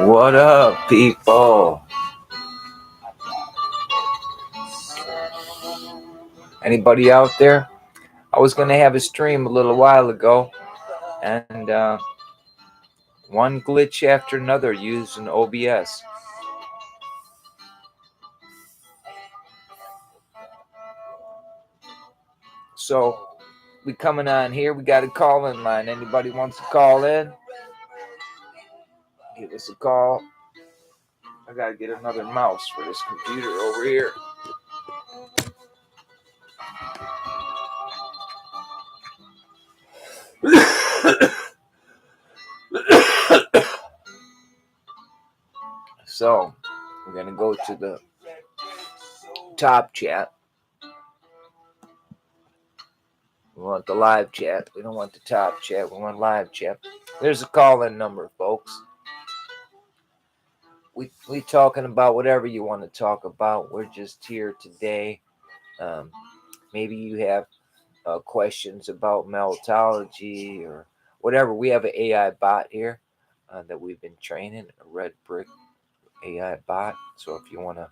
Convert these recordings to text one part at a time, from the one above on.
What up, people? Anybody out there? I was going to have a stream a little while ago, and one glitch after another using OBS. So, we coming on here. We got a call-in line. Anybody wants to call in? Give us a call. I got to get another mouse for this computer over here. So, we're going to go to the top chat. We want the live chat. We don't want the top chat. We want live chat. There's a call-in number, folks. We talking about whatever you want to talk about. We're just here today. Maybe you have questions about meltology or whatever. We have an AI bot here that we've been training, a Red Brick AI bot. So if you want to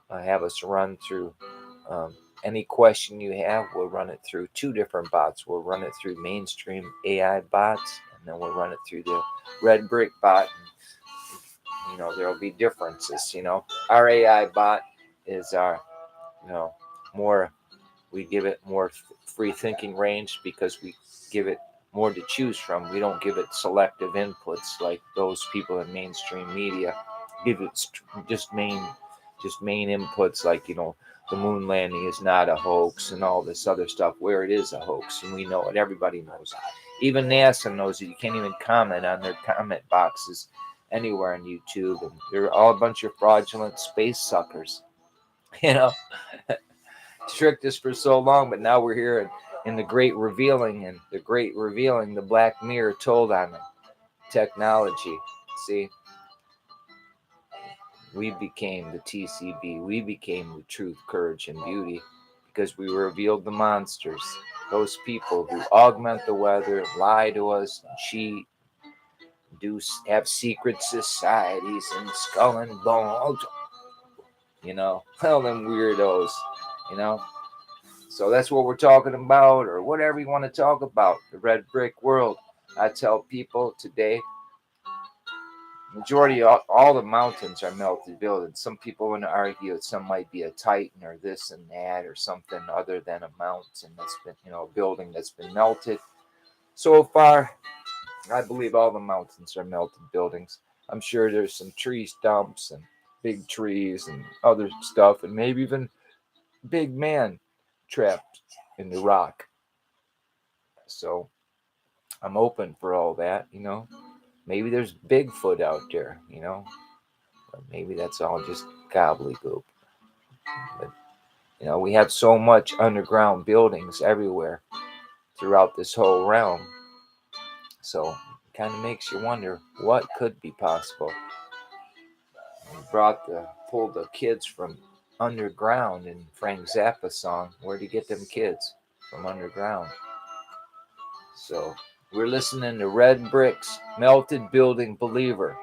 have us run through any question you have, we'll run it through two different bots. We'll run it through mainstream AI bots, and then we'll run it through the Red Brick bot. And, there'll be differences. Our AI bot is our, more, we give it more free thinking range because we give it more to choose from. We don't give it selective inputs like those people in mainstream media give it just main inputs like, the moon landing is not a hoax and all this other stuff, where it is a hoax. And we know it. Everybody knows it. Even NASA knows it. You can't even comment on their comment boxes anywhere on YouTube. And they're all a bunch of fraudulent space suckers. Tricked us for so long, but now we're here in the great revealing, and the great revealing, the Black Mirror told on them. Technology. See? We became the TCB. We became the Truth, Courage, and Beauty because we revealed the monsters. Those people who augment the weather, lie to us, cheat, have secret societies and skull and bones. All them weirdos. So that's what we're talking about, or whatever you want to talk about. The red brick world. I tell people today, majority of all the mountains are melted buildings. Some people want to argue that some might be a titan or this and that or something other than a mountain that's been, a building that's been melted. So far, I believe all the mountains are melted buildings. I'm sure there's some tree stumps and big trees and other stuff, and maybe even big man trapped in the rock. So I'm open for all that, Maybe there's Bigfoot out there, Or maybe that's all just gobbledygook. But, we have so much underground buildings everywhere throughout this whole realm. So it kind of makes you wonder what could be possible. We pulled the kids from underground in Frank Zappa's song. Where'd he get them kids? From underground. So we're listening to Red Brick's Melted Building Believer.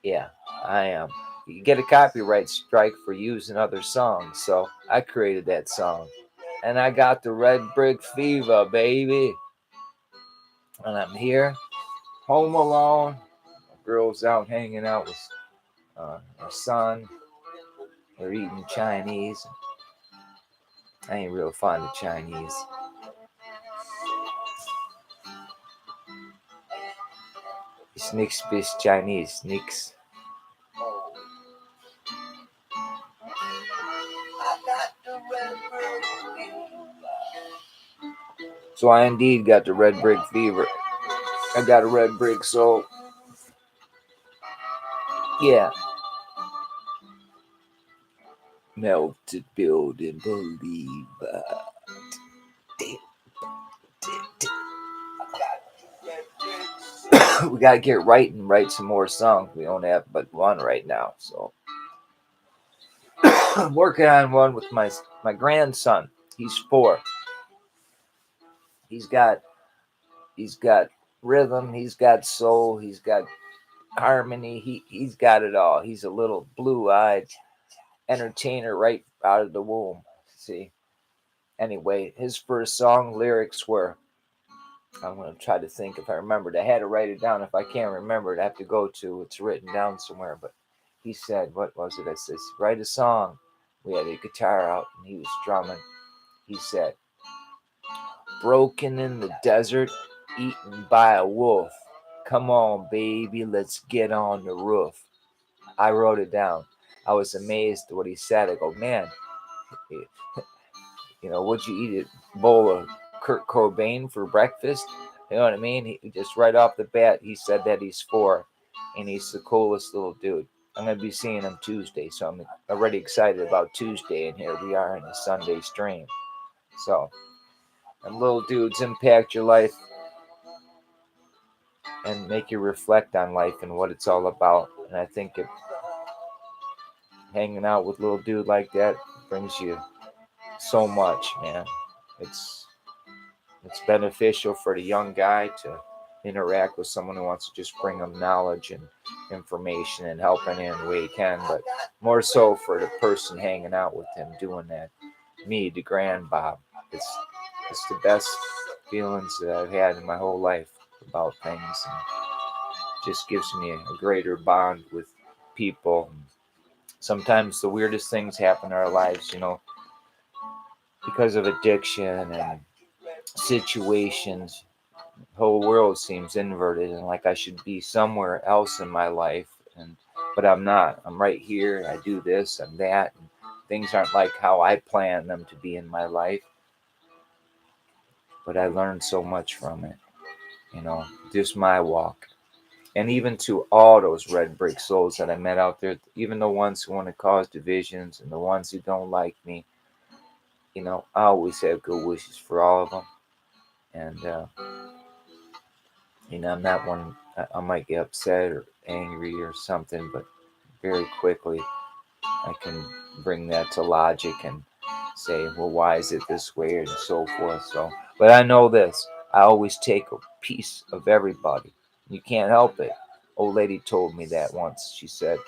Yeah, I am. You get a copyright strike for using other songs, so I created that song. And I got the Red Brick Fever, baby. And I'm here, home alone. My girl's out hanging out with her son. They're eating Chinese. I ain't real fond of Chinese. It's nichts bis Chinese, nix. So I indeed got the red brick fever. I got a red brick soul. Yeah. Melted building believer. We gotta get right and write some more songs. We don't have but one right now, so I'm working on one with my grandson. He's 4. He's got rhythm, he's got soul, he's got harmony, he's got it all. He's a little blue-eyed entertainer right out of the womb. See, anyway, his first song lyrics were, I'm going to try to think if I remembered. I had to write it down. If I can't remember it, I have to go to it's written down somewhere. But he said, what was it? I said, write a song. We had a guitar out and he was strumming. He said, broken in the desert, eaten by a wolf. Come on, baby, let's get on the roof. I wrote it down. I was amazed at what he said. I go, man, would you eat a bowl of Kurt Cobain for breakfast? You know what I mean? He just right off the bat, he said that he's 4, and he's the coolest little dude. I'm going to be seeing him Tuesday, so I'm already excited about Tuesday, and here we are in the Sunday stream. So, and little dudes impact your life and make you reflect on life and what it's all about. And I think hanging out with a little dude like that brings you so much, man. It's beneficial for the young guy to interact with someone who wants to just bring them knowledge and information and helping in the way he can, but more so for the person hanging out with him doing that. Me, the grand Bob. It's the best feelings that I've had in my whole life about things, and just gives me a greater bond with people. Sometimes the weirdest things happen in our lives, because of addiction and situations. The whole world seems inverted and like I should be somewhere else in my life, but I'm not. I'm right here. I do this and that, and things aren't like how I planned them to be in my life. But I learned so much from it, just my walk. And even to all those red brick souls that I met out there, even the ones who want to cause divisions and the ones who don't like me, I always have good wishes for all of them. And I'm not one. I might get upset or angry or something, but very quickly I can bring that to logic and say, well, why is it this way and so forth. So, but I know this: I always take a piece of everybody. You can't help it. Old lady told me that once. She said,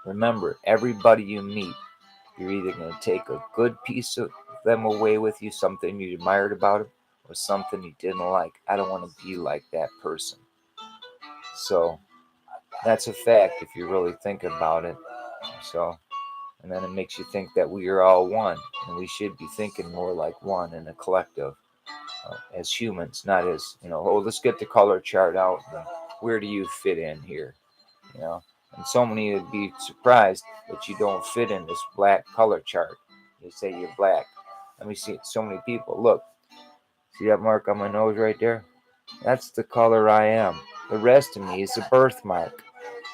remember, everybody you meet, you're either going to take a good piece of them away with you, something you admired about them, or something you didn't like. I don't want to be like that person. So that's a fact if you really think about it. So, and then it makes you think that we are all one, and we should be thinking more like one in a collective, as humans, not as, oh, let's get the color chart out. And where do you fit in here? You know, and so many would be surprised that you don't fit in this black color chart. You say you're black. Let me see. So many people. Look, see that mark on my nose right there? That's the color I am. The rest of me is a birthmark.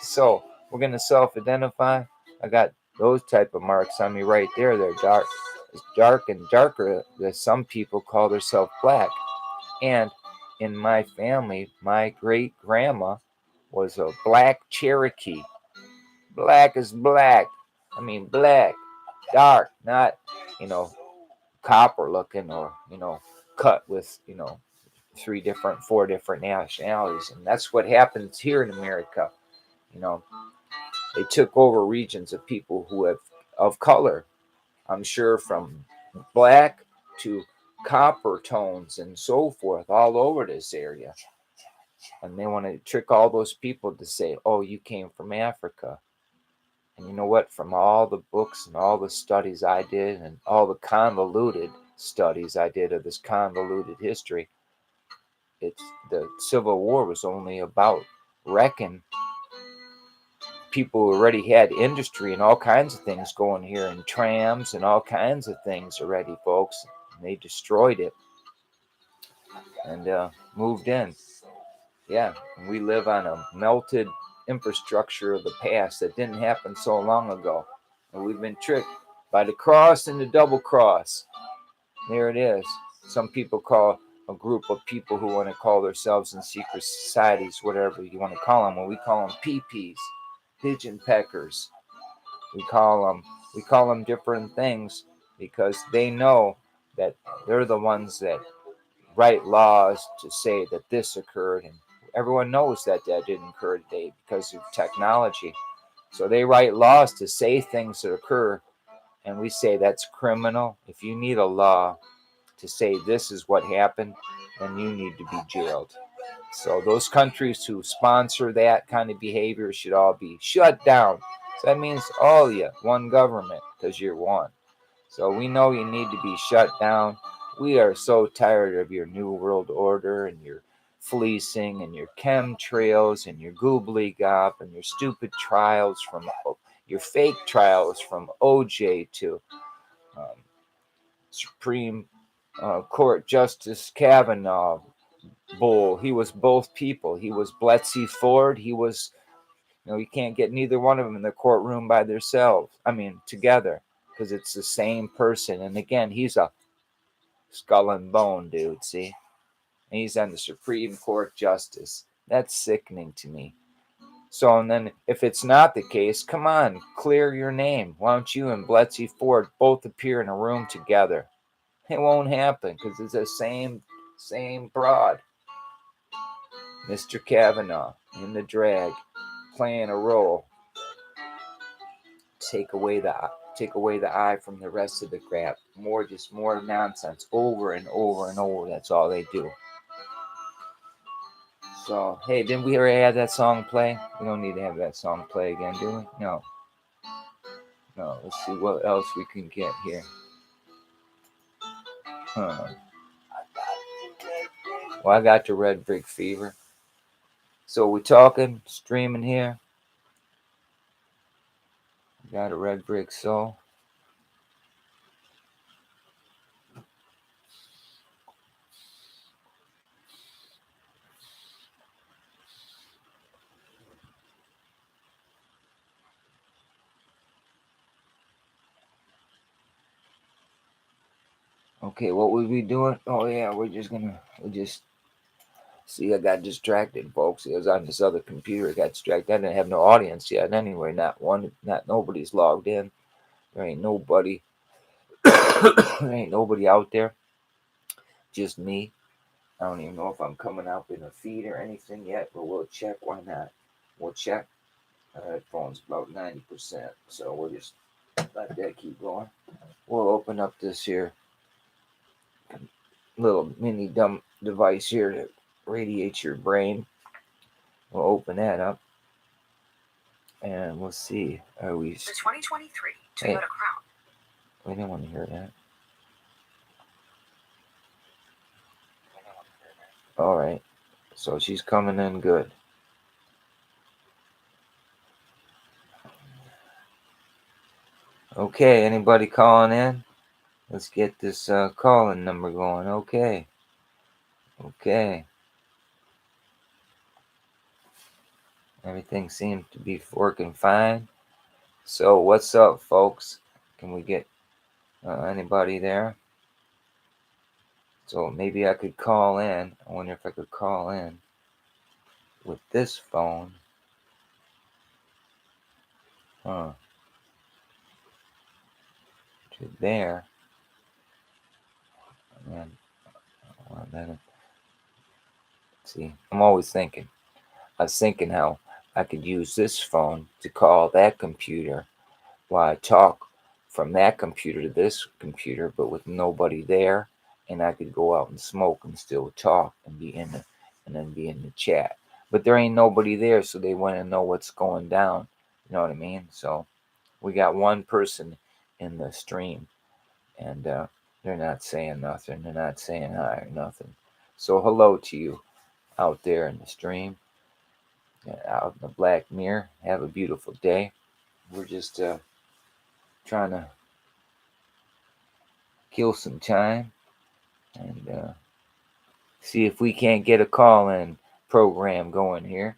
So we're gonna self-identify. I got those type of marks on me right there. They're dark, it's dark and darker. That some people call themselves black. And in my family, my great grandma was a black Cherokee. Black is black. I mean black, dark, not you know copper looking or cut with 4 different nationalities, and that's what happens here in America. You know, they took over regions of people who have of color. I'm sure from black to copper tones and so forth all over this area. And they want to trick all those people to say, oh, you came from Africa. And you know what? From all the books and all the studies I did and all the convoluted studies I did of this convoluted history, it's the Civil War was only about wrecking people who already had industry and all kinds of things going here and trams and all kinds of things already, folks. And they destroyed it and moved in. Yeah, and we live on a melted infrastructure of the past that didn't happen so long ago. And we've been tricked by the cross and the double cross. There it is. Some people call a group of people who want to call themselves in secret societies, whatever you want to call them. Well, we call them PPs, pigeon peckers. We call them different things because they know that they're the ones that write laws to say that this occurred, and everyone knows that that didn't occur today because of technology. So they write laws to say things that occur, and we say that's criminal. If you need a law to say this is what happened, then you need to be jailed. So those countries who sponsor that kind of behavior should all be shut down. So that means all of you, one government, because you're one. So we know you need to be shut down. We are so tired of your New World Order and your fleecing and your chemtrails and your goobly gop and your stupid trials from your fake trials from OJ to um, Supreme Court Justice Kavanaugh bull. He was both people. He was Bletchley Ford. He was, you can't get neither one of them in the courtroom by themselves. I mean, together, because it's the same person. And again, he's a skull and bone dude, see? And he's on the Supreme Court Justice. That's sickening to me. So, and then if it's not the case, come on, clear your name. Why don't you and Bletchley Ford both appear in a room together? It won't happen because it's the same broad. Mr. Kavanaugh in the drag, playing a role. Take away the eye from the rest of the crap. More nonsense over and over and over. That's all they do. So hey, didn't we already have that song play? We don't need to have that song play again, do we? No. Let's see what else we can get here. Well, I got the Red Brick Fever. So we talking, streaming here. Got a Red Brick Soul. Okay, what was we doing? Oh yeah, we just see. I got distracted, folks. It was on this other computer. I got distracted. I didn't have no audience yet. Anyway, not nobody's logged in. There ain't nobody. There ain't nobody out there. Just me. I don't even know if I'm coming up in a feed or anything yet, but we'll check. Why not? We'll check. Phone's about 90%, so we'll just let that keep going. We'll open up this here little mini dumb device here to radiate your brain. We'll open that up and we'll see. Are we the 2023 Toyota Crown? We didn't want to hear that. All right, so she's coming in good. Okay, anybody calling in? Let's get this calling number going. Okay. Everything seems to be working fine. So what's up, folks? Can we get anybody there? So maybe I could call in. I wonder if I could call in with this phone. To there. And then, see, I'm always thinking. I was thinking how I could use this phone to call that computer while I talk from that computer to this computer, but with nobody there, and I could go out and smoke and still talk and be in the chat. But there ain't nobody there, so they want to know what's going down. You know what I mean? So we got one person in the stream, and they're not saying nothing. They're not saying hi or nothing. So hello to you out there in the stream, out in the Black Mirror. Have a beautiful day. We're just trying to kill some time and see if we can't get a call-in program going here.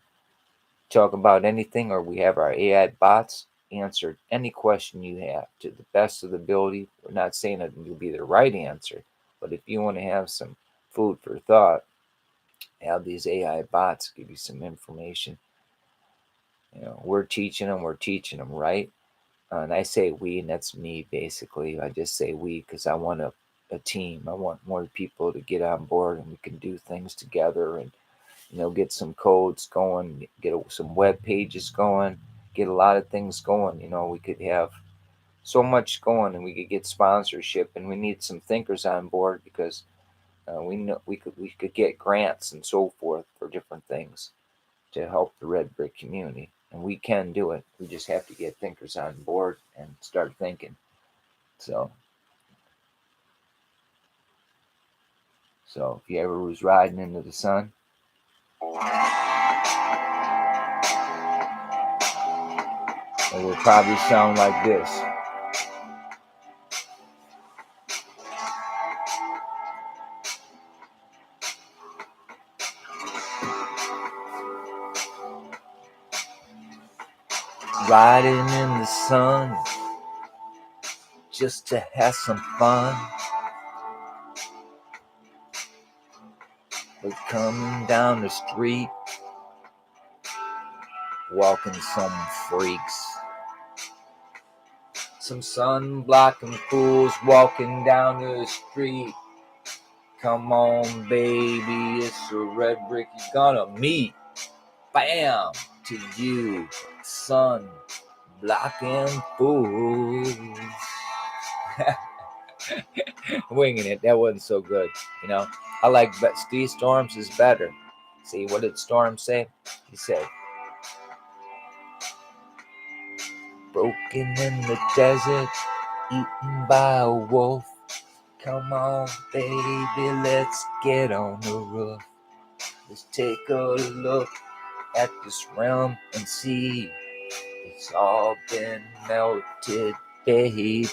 Talk about anything, or we have our AI bots answer any question you have to the best of the ability. We're not saying that it'll be the right answer, but if you want to have some food for thought, have these AI bots give you some information. We're teaching them right. And I say we, and that's me basically. I just say we because I want to a team. I want more people to get on board, and we can do things together, and get some codes going, get some web pages going, get a lot of things going. We could have so much going, and we could get sponsorship, and we need some thinkers on board because we know we could get grants and so forth for different things to help the red brick community, and we can do it. We just have to get thinkers on board and start thinking. So if you ever was riding into the sun, it would probably sound like this. Riding in the sun just to have some fun. But coming down the street, walking some freaks. Some sun-blocking fools walking down the street. Come on, baby, it's a red brick you're gonna meet. Bam! To you, sun-blocking fools. Winging it. That wasn't so good. I like Steve Storms is better. See, what did Storm say? He said, broken in the desert, eaten by a wolf. Come on, baby, let's get on the roof. Let's take a look at this realm and see it's all been melted, baby.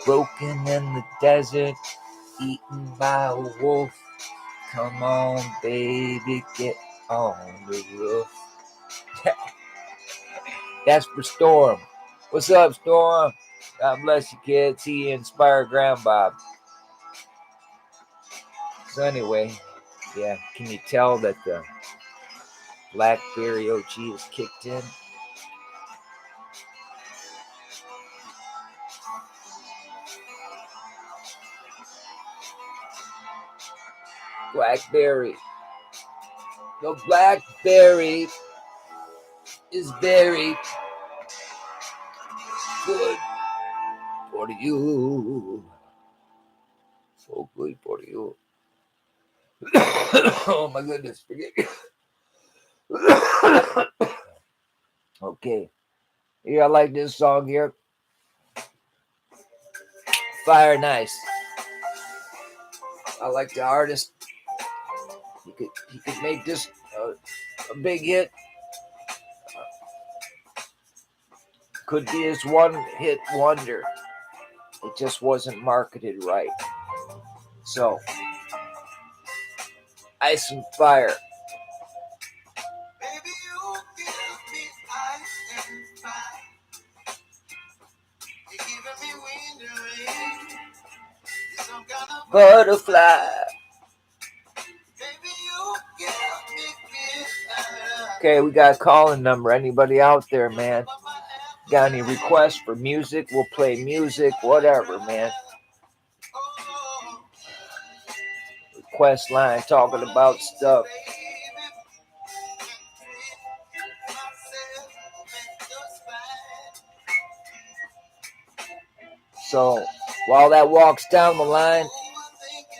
Broken in the desert, eaten by a wolf. Come on, baby, get on the roof. That's for Storm. What's up, Storm? God bless you, kids. He inspired Grandbob. So anyway, yeah, can you tell that the Blackberry OG is kicked in? Blackberry. The Blackberry is very good for you. So good for you. Oh my goodness, forget me. Okay. Yeah, I like this song here. Fire Nice. I like the artist. He could make this a big hit. Could be his one hit wonder. It just wasn't marketed right. So, Ice and Fire. Baby, you give me ice and fire. You're giving me wind and rain. You're some kind of butterfly. Baby, you give me fire. Okay, we got a calling number. Anybody out there, man? Got any requests for music? We'll play music, whatever, man. Request line talking about stuff. So while that walks down the line,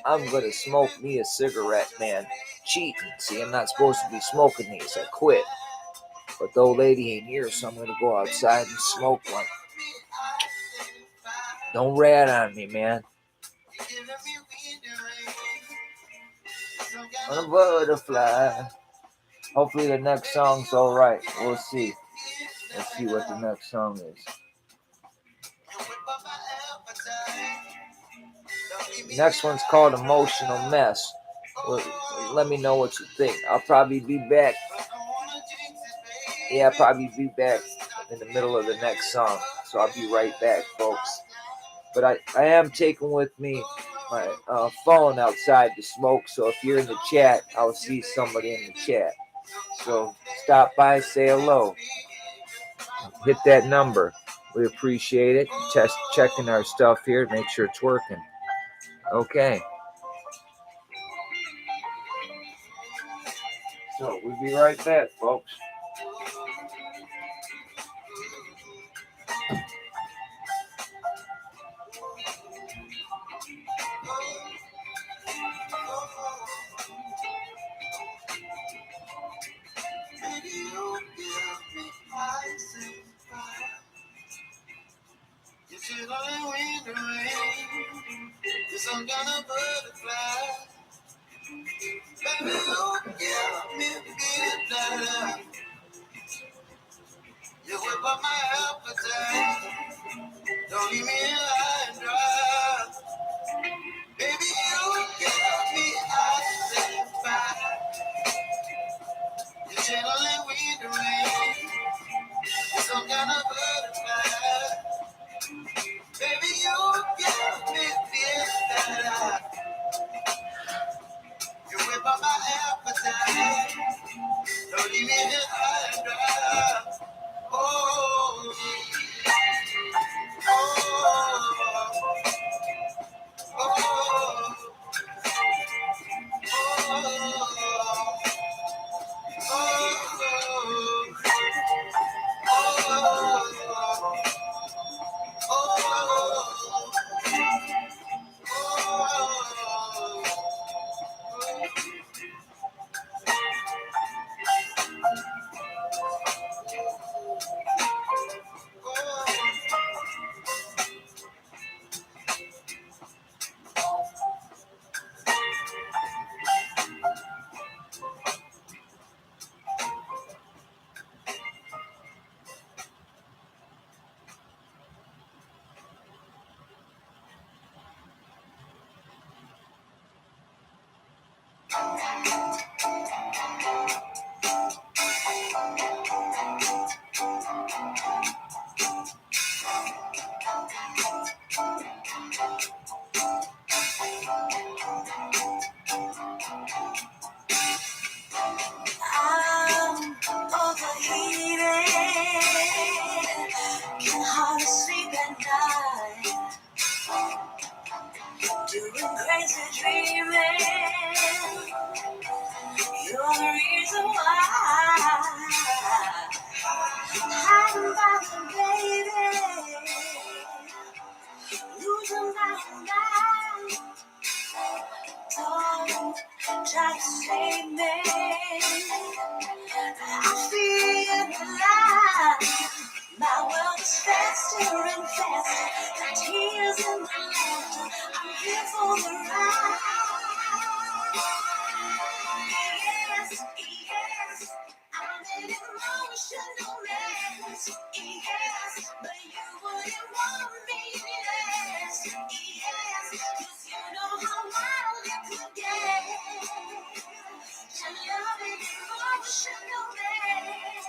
I'm gonna smoke me a cigarette, man. Cheating. See, I'm not supposed to be smoking these. I quit. But the old lady ain't here, so I'm gonna go outside and smoke one. Don't rat on me, man. On a butterfly. Hopefully the next song's alright. We'll see. Let's see what the next song is. Next one's called Emotional Mess. Well, let me know what you think. I'll probably be back. Yeah, I'll probably be back in the middle of the next song. So I'll be right back, folks. But I am taking with me my phone outside to smoke. So if you're in the chat, I'll see somebody in the chat. So stop by, say hello. Hit that number. We appreciate it. Checking our stuff here to make sure it's working. Okay. So we'll be right back, folks. Some kind of butterfly. Baby, you give me midnight. You whip up my appetite. Don't leave me high and dry. Baby, you give me ice and fire. You chilling with the rain. Some kind of butterfly. Baby, you give me midnight. You whip up my appetite. Don't leave me high and dry. Oh, oh, oh, I'm overheated, can hardly sleep at night, doing crazy dreaming. You're the reason why I'm bothered, baby, losing my mind. Don't try to save me. I feel alive. My world is faster and faster. The tears and the laughter. I'm here for the ride. Yes, yes. I'm an emotional mess. Yes, but you wouldn't want me less. Yes, 'cause you know how wild it could get. To love an emotional mess.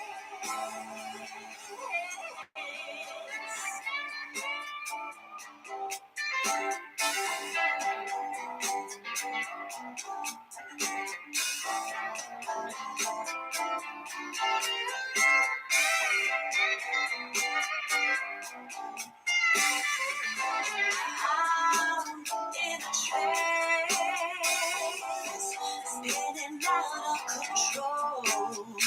I'm in a trance, spinning out of control.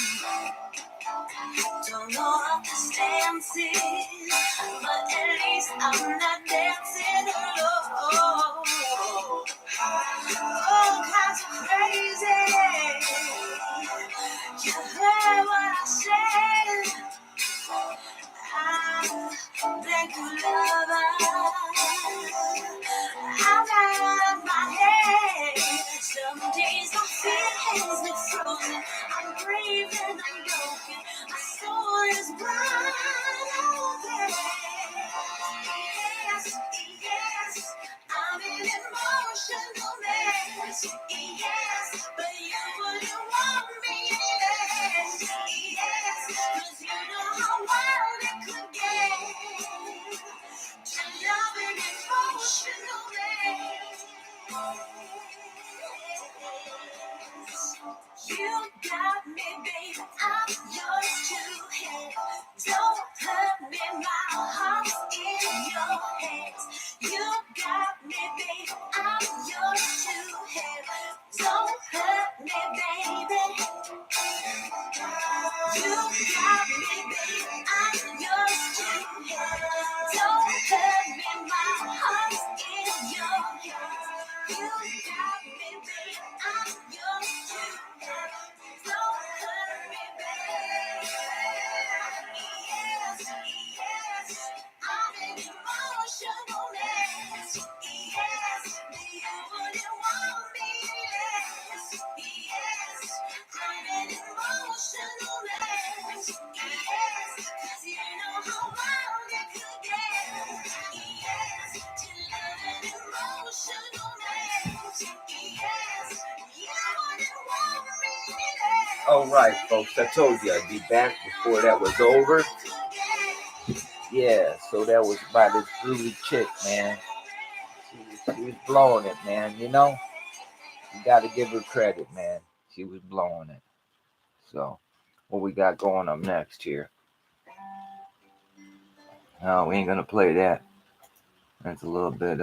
Don't know what this dance is, but at least I'm not dancing alone. All kinds of crazy. You heard what I said. I'm blank lover. I'm out of my head. Some days my feelings are frozen. I'm brave and I'm broken. My soul is wide open. Yes, yes, I'm an emotional mess. Yes, but you wouldn't want me less. Yes, 'cause you know how wild it could get. To love an emotional mess. You got me, baby, I'm yours to have. Don't hurt me, my heart. All right, folks. I told you I'd be back before that was over. Yeah, so that was by this groovy chick, man. She was blowing it, man. You know, you got to give her credit, man. She was blowing it. So, what we got going up next here? No, we ain't gonna play that. That's a little bit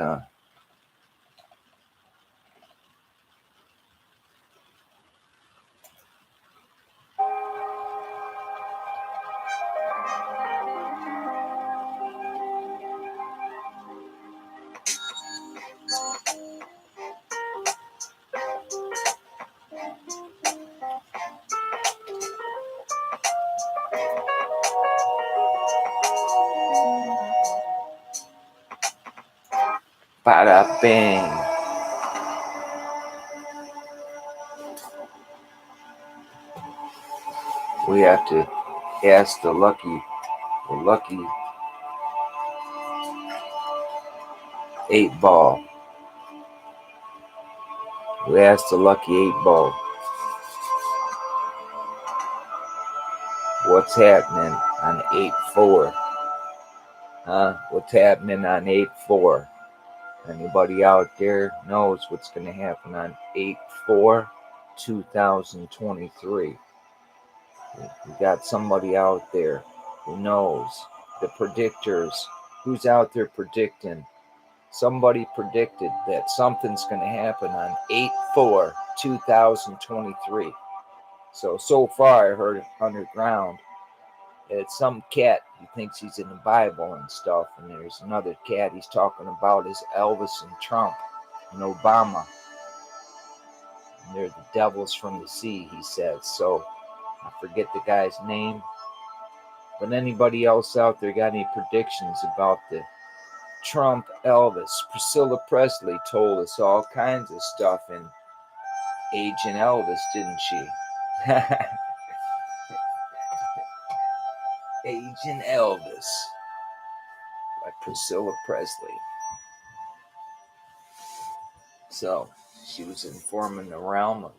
bada bang. We have to ask the lucky 8 ball. We asked the lucky 8 ball, what's happening on 8-4? Huh? What's happening on 8-4? Anybody out there knows what's going to happen on 8-4, 2023? We got somebody out there who knows. The predictors. Who's out there predicting? Somebody predicted that something's going to happen on 8-4, 2023. So far I heard underground it's some cat he thinks he's in the Bible and stuff, and there's another cat he's talking about is Elvis and Trump and Obama. And they're the devils from the sea, he says. So I forget the guy's name. But anybody else out there got any predictions about the Trump Elvis? Priscilla Presley told us all kinds of stuff in Agent Elvis, didn't she? Agent Elvis by Priscilla Presley. So she was informing the realm of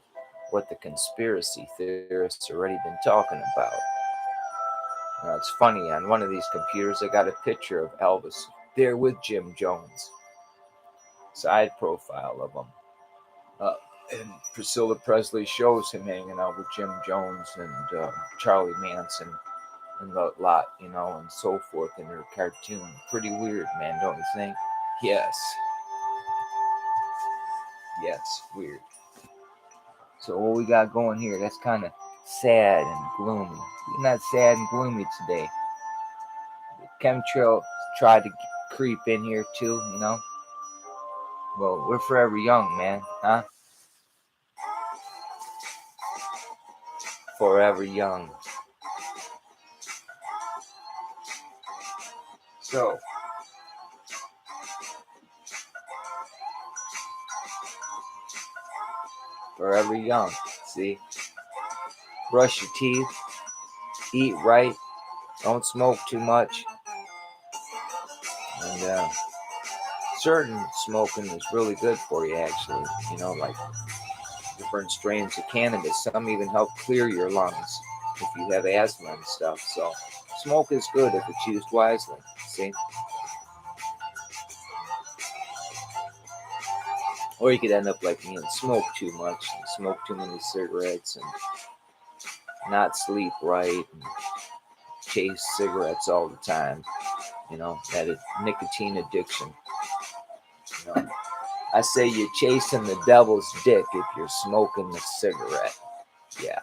what the conspiracy theorists already been talking about. Now it's funny, on one of these computers I got a picture of Elvis there with Jim Jones. Side profile of him. And Priscilla Presley shows him hanging out with Jim Jones and Charlie Manson and the lot, you know, and so forth in her cartoon. Pretty weird, man, don't you think? Yes. Yes, weird. So what we got going here, that's kind of sad and gloomy. We're not sad and gloomy today. The chemtrail tried to creep in here too, you know. Well, we're forever young, man, huh? Forever young. So, forever young. See? Brush your teeth. Eat right. Don't smoke too much. And certain smoking is really good for you, actually. You know, like different strains of cannabis. Some even help clear your lungs if you have asthma and stuff. So smoke is good if it's used wisely. See? Or you could end up like me and smoke too much, and smoke too many cigarettes, and not sleep right, and chase cigarettes all the time. You know, that is nicotine addiction. You know, I say you're chasing the devil's dick if you're smoking a cigarette. Yeah.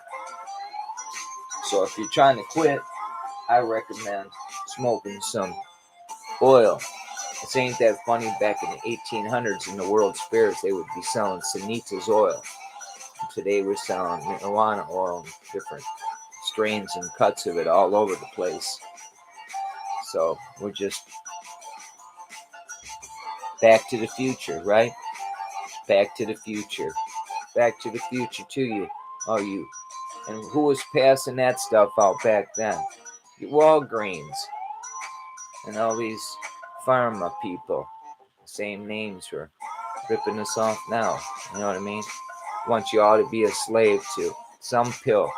So if you're trying to quit, I recommend smoking some oil. It ain't that funny. Back in the 1800s in the World's Fairs, they would be selling Sanitas oil. And today we're selling marijuana oil and different strains and cuts of it all over the place. So we're just back to the future, right? Back to the future. Back to the future to you. Oh, you. And who was passing that stuff out back then? The Walgreens. And all these pharma people. Same names were ripping us off now. You know what I mean? Want you all to be a slave to. some pill.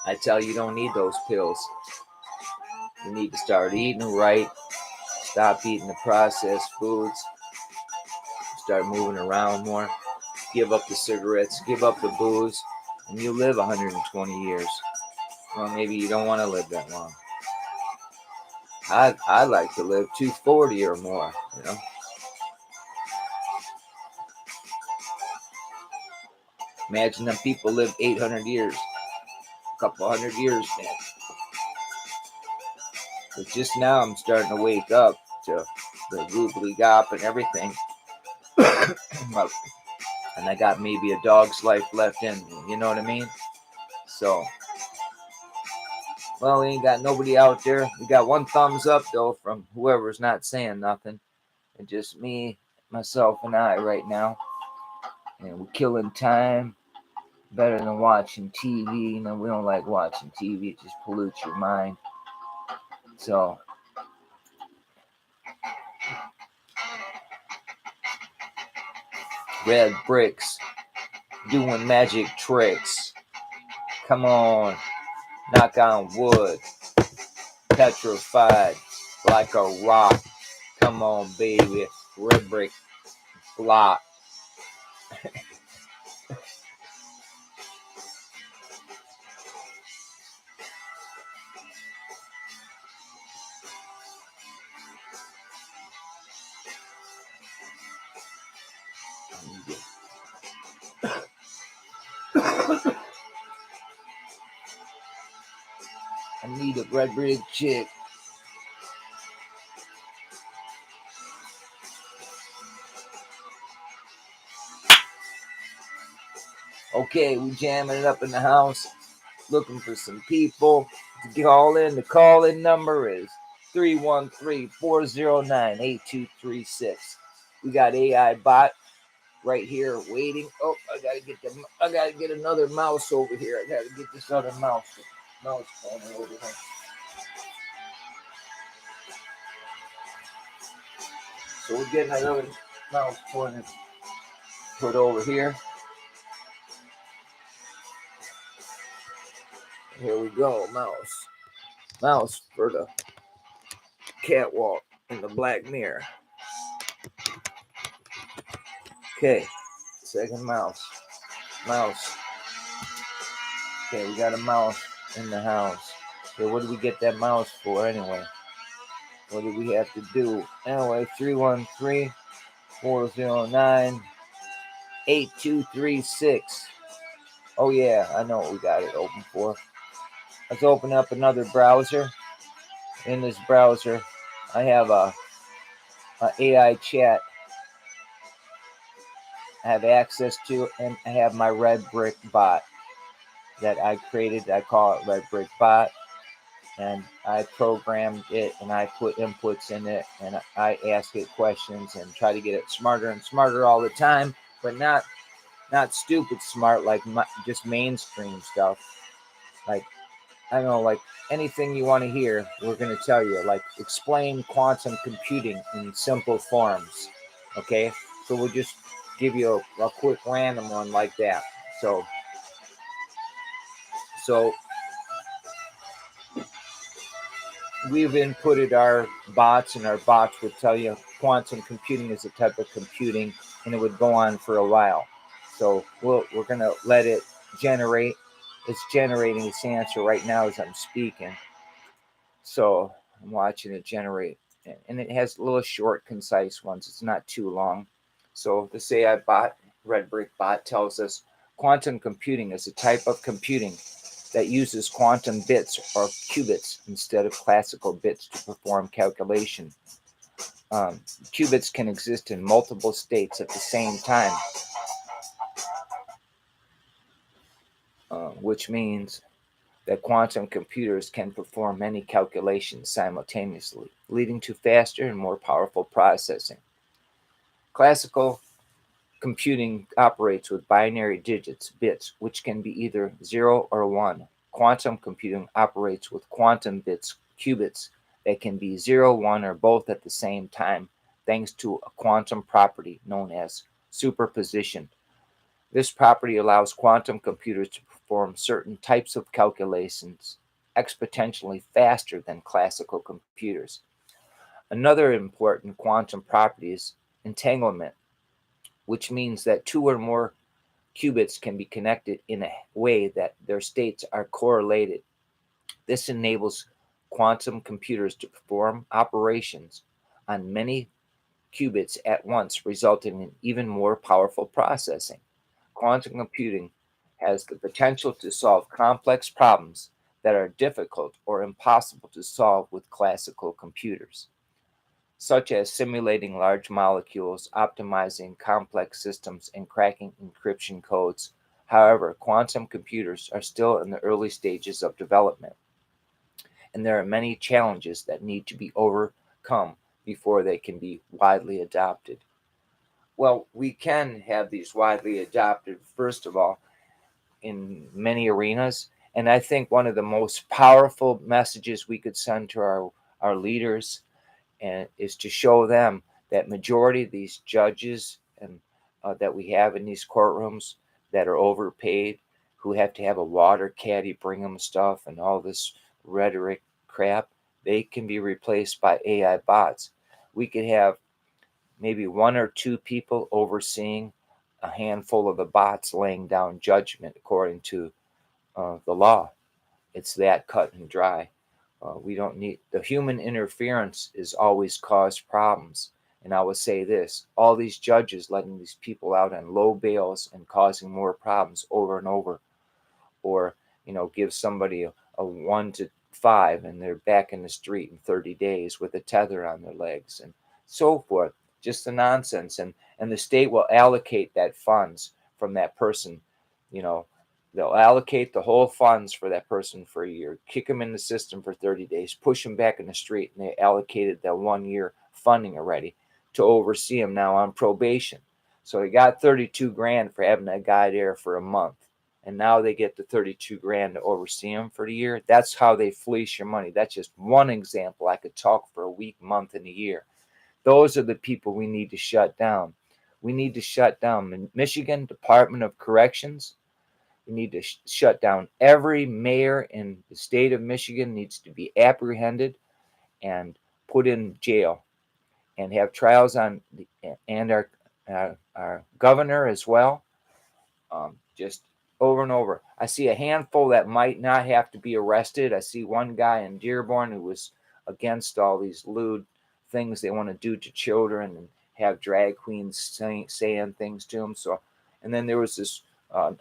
I tell you, you don't need those pills. You need to start eating right, stop eating the processed foods, start moving around more, give up the cigarettes, give up the booze, and you live 120 years. Well, maybe you don't want to live that long. I'd like to live 240 or more, you know. Imagine them people live 800 years, a couple hundred years, man. But just now I'm starting to wake up to the googly gop and everything. And I got maybe a dog's life left in me, you know what I mean? So, well, we ain't got nobody out there. We got one thumbs up, though, from whoever's not saying nothing. And just me, myself, and I right now. And we're killing time. Better than watching TV. You know, we don't like watching TV. It just pollutes your mind. So, red bricks, doing magic tricks. Come on, knock on wood. Petrified like a rock. Come on, baby. Red brick block. I need a red brick chick. Okay, we jamming it up in the house. Looking for some people to call in. The call-in number is 313-409-8236. We got AI bot right here waiting. Oh, I gotta get another mouse over here. I gotta get this other mouse pointer over here. So we're getting another mouse pointer put over here. Here we go, mouse for the catwalk in the Black Mirror. Okay, second mouse. Okay, we got a mouse in the house. Okay, what did we get that mouse for anyway? What did we have to do? Anyway, 313-409-8236. Oh yeah, I know what we got it open for. Let's open up another browser. In this browser, I have a AI chat I have access to, and I have my Red Brick bot that I created. I call it Red Brick bot, and I programmed it, and I put inputs in it, and I ask it questions and try to get it smarter and smarter all the time, but not stupid smart like just mainstream stuff. Like, I don't know, like anything you want to hear, we're going to tell you. Like, explain quantum computing in simple forms. Okay, so we'll just give you a quick random one like that. So we've inputted our bots, and our bots would tell you quantum computing is a type of computing, and it would go on for a while. So we're going to let it generate. It's generating its answer right now as I'm speaking. So I'm watching it generate, and it has little short, concise ones. It's not too long. So the AI bot, Red Brick bot, tells us quantum computing is a type of computing that uses quantum bits or qubits instead of classical bits to perform calculation. Qubits can exist in multiple states at the same time, which means that quantum computers can perform many calculations simultaneously, leading to faster and more powerful processing. Classical computing operates with binary digits, bits, which can be either 0 or 1. Quantum computing operates with quantum bits, qubits, that can be 0, 1, or both at the same time, thanks to a quantum property known as superposition. This property allows quantum computers to perform certain types of calculations exponentially faster than classical computers. Another important quantum property is entanglement, which means that two or more qubits can be connected in a way that their states are correlated. This enables quantum computers to perform operations on many qubits at once, resulting in even more powerful processing. Quantum computing has the potential to solve complex problems that are difficult or impossible to solve with classical computers, such as simulating large molecules, optimizing complex systems, and cracking encryption codes. However, quantum computers are still in the early stages of development, and there are many challenges that need to be overcome before they can be widely adopted. Well, we can have these widely adopted, first of all, in many arenas. And I think one of the most powerful messages we could send to our leaders and is to show them that majority of these judges and that we have in these courtrooms that are overpaid, who have to have a water caddy bring them stuff and all this rhetoric crap, they can be replaced by AI bots. We could have maybe one or two people overseeing a handful of the bots laying down judgment according to the law. It's that cut and dry. We don't need the human interference is always caused problems. And I will say this, all these judges letting these people out on low bails and causing more problems over and over, or give somebody a 1 to 5 and they're back in the street in 30 days with a tether on their legs and so forth. Just the nonsense. And the state will allocate that funds from that person. They'll allocate the whole funds for that person for a year, kick them in the system for 30 days, push them back in the street, and they allocated that 1 year funding already to oversee them now on probation. So they got 32 grand for having that guy there for a month. And now they get the 32 grand to oversee them for the year. That's how they fleece your money. That's just one example. I could talk for a week, month, and a year. Those are the people we need to shut down. We need to shut down the Michigan Department of Corrections. We need to shut down every mayor in the state of Michigan needs to be apprehended and put in jail and have trials on and our governor as well. Just over and over. I see a handful that might not have to be arrested. I see one guy in Dearborn who was against all these lewd things they want to do to children and have drag queens saying things to them. So, and then there was this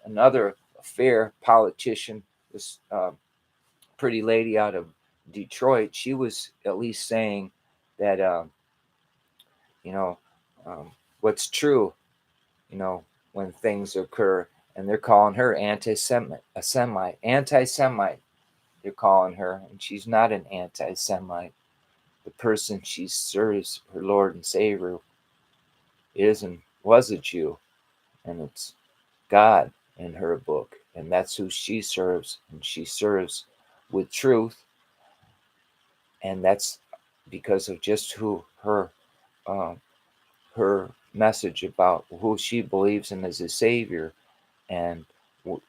another fair politician, this pretty lady out of Detroit. She was at least saying that what's true, when things occur, and they're calling her anti-Semite, anti-Semite. They're calling her, and she's not an anti-Semite. The person she serves, her Lord and Savior, is and was a Jew, and it's God in her book, and that's who she serves, and she serves with truth, and that's because of just who her message about who she believes in as a savior and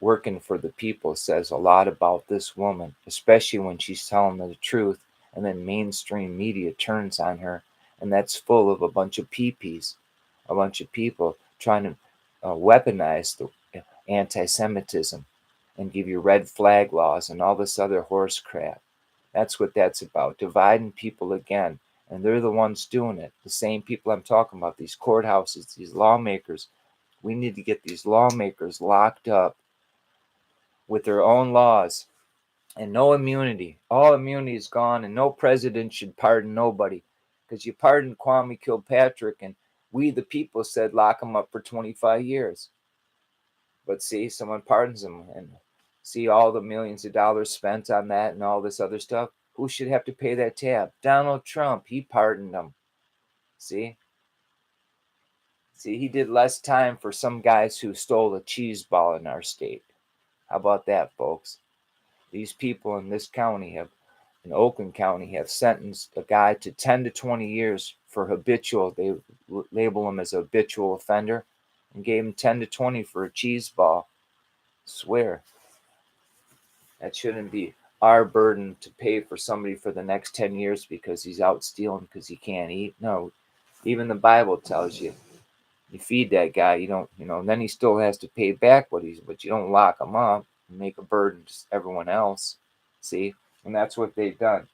working for the people says a lot about this woman, especially when she's telling the truth, and then mainstream media turns on her, and that's full of a bunch of peepees, a bunch of people trying to weaponize the anti-Semitism and give you red flag laws and all this other horse crap. That's what that's about, dividing people again. And they're the ones doing it. The same people I'm talking about, these courthouses, these lawmakers. We need to get these lawmakers locked up with their own laws and no immunity. All immunity is gone, and no president should pardon nobody, because you pardoned Kwame Kilpatrick, and we, the people, said lock him up for 25 years. But see, someone pardons him, and see all the millions of dollars spent on that and all this other stuff. Who should have to pay that tab? Donald Trump. He pardoned them. See, he did less time for some guys who stole a cheese ball in our state. How about that, folks? These people in this county in Oakland County, have sentenced a guy to 10 to 20 years for habitual. They label him as a habitual offender. and gave him 10 to 20 for a cheese ball. Swear. That shouldn't be our burden to pay for somebody for the next 10 years because he's out stealing because he can't eat. No, even the Bible tells you feed that guy. You don't, and then he still has to pay back but you don't lock him up and make a burden to everyone else. See? And that's what they've done.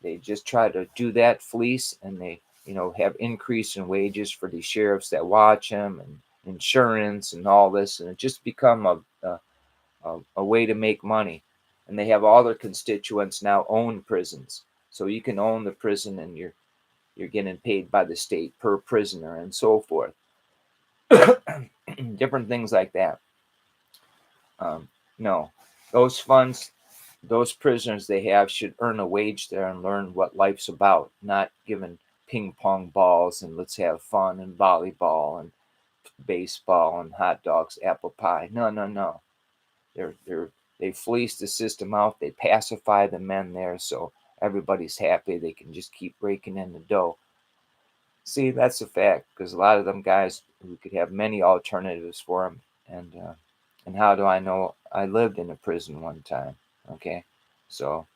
They just try to do that fleece, and they, have increase in wages for the sheriffs that watch him, and insurance and all this. And it just become a way to make money. And they have all their constituents now own prisons. So you can own the prison, and you're getting paid by the state per prisoner and so forth. Different things like that. No, those funds, those prisoners they have should earn a wage there and learn what life's about, not given ping pong balls and let's have fun and volleyball and baseball and hot dogs, apple pie. No. They fleece the system out. They pacify the men there so everybody's happy. They can just keep raking in the dough. See, that's a fact, because a lot of them guys who could have many alternatives for them. And how do I know? I lived in a prison one time. Okay, so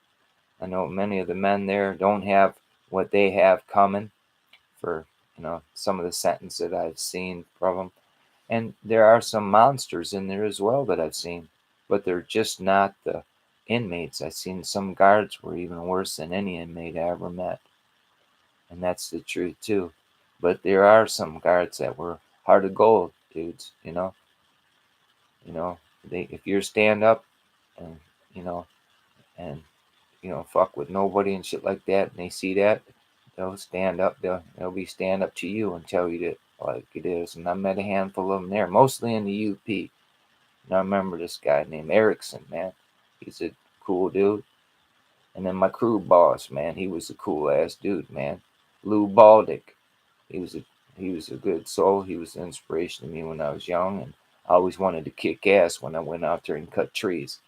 I know many of the men there don't have what they have coming for some of the sentences that I've seen from them. And there are some monsters in there as well that I've seen, but they're just not the inmates. I've seen some guards were even worse than any inmate I ever met. And that's the truth too. But there are some guards that were hard of gold, dudes, if you're stand up and and fuck with nobody and shit like that, and they see that, they'll stand up. They'll be stand up to you and tell you that like it is. And I met a handful of them there, mostly in the UP. And I remember this guy named Erickson, man. He's a cool dude. And then my crew boss, man, he was a cool ass dude, man. Lou Baldick. He was a good soul. He was an inspiration to me when I was young, and I always wanted to kick ass when I went out there and cut trees.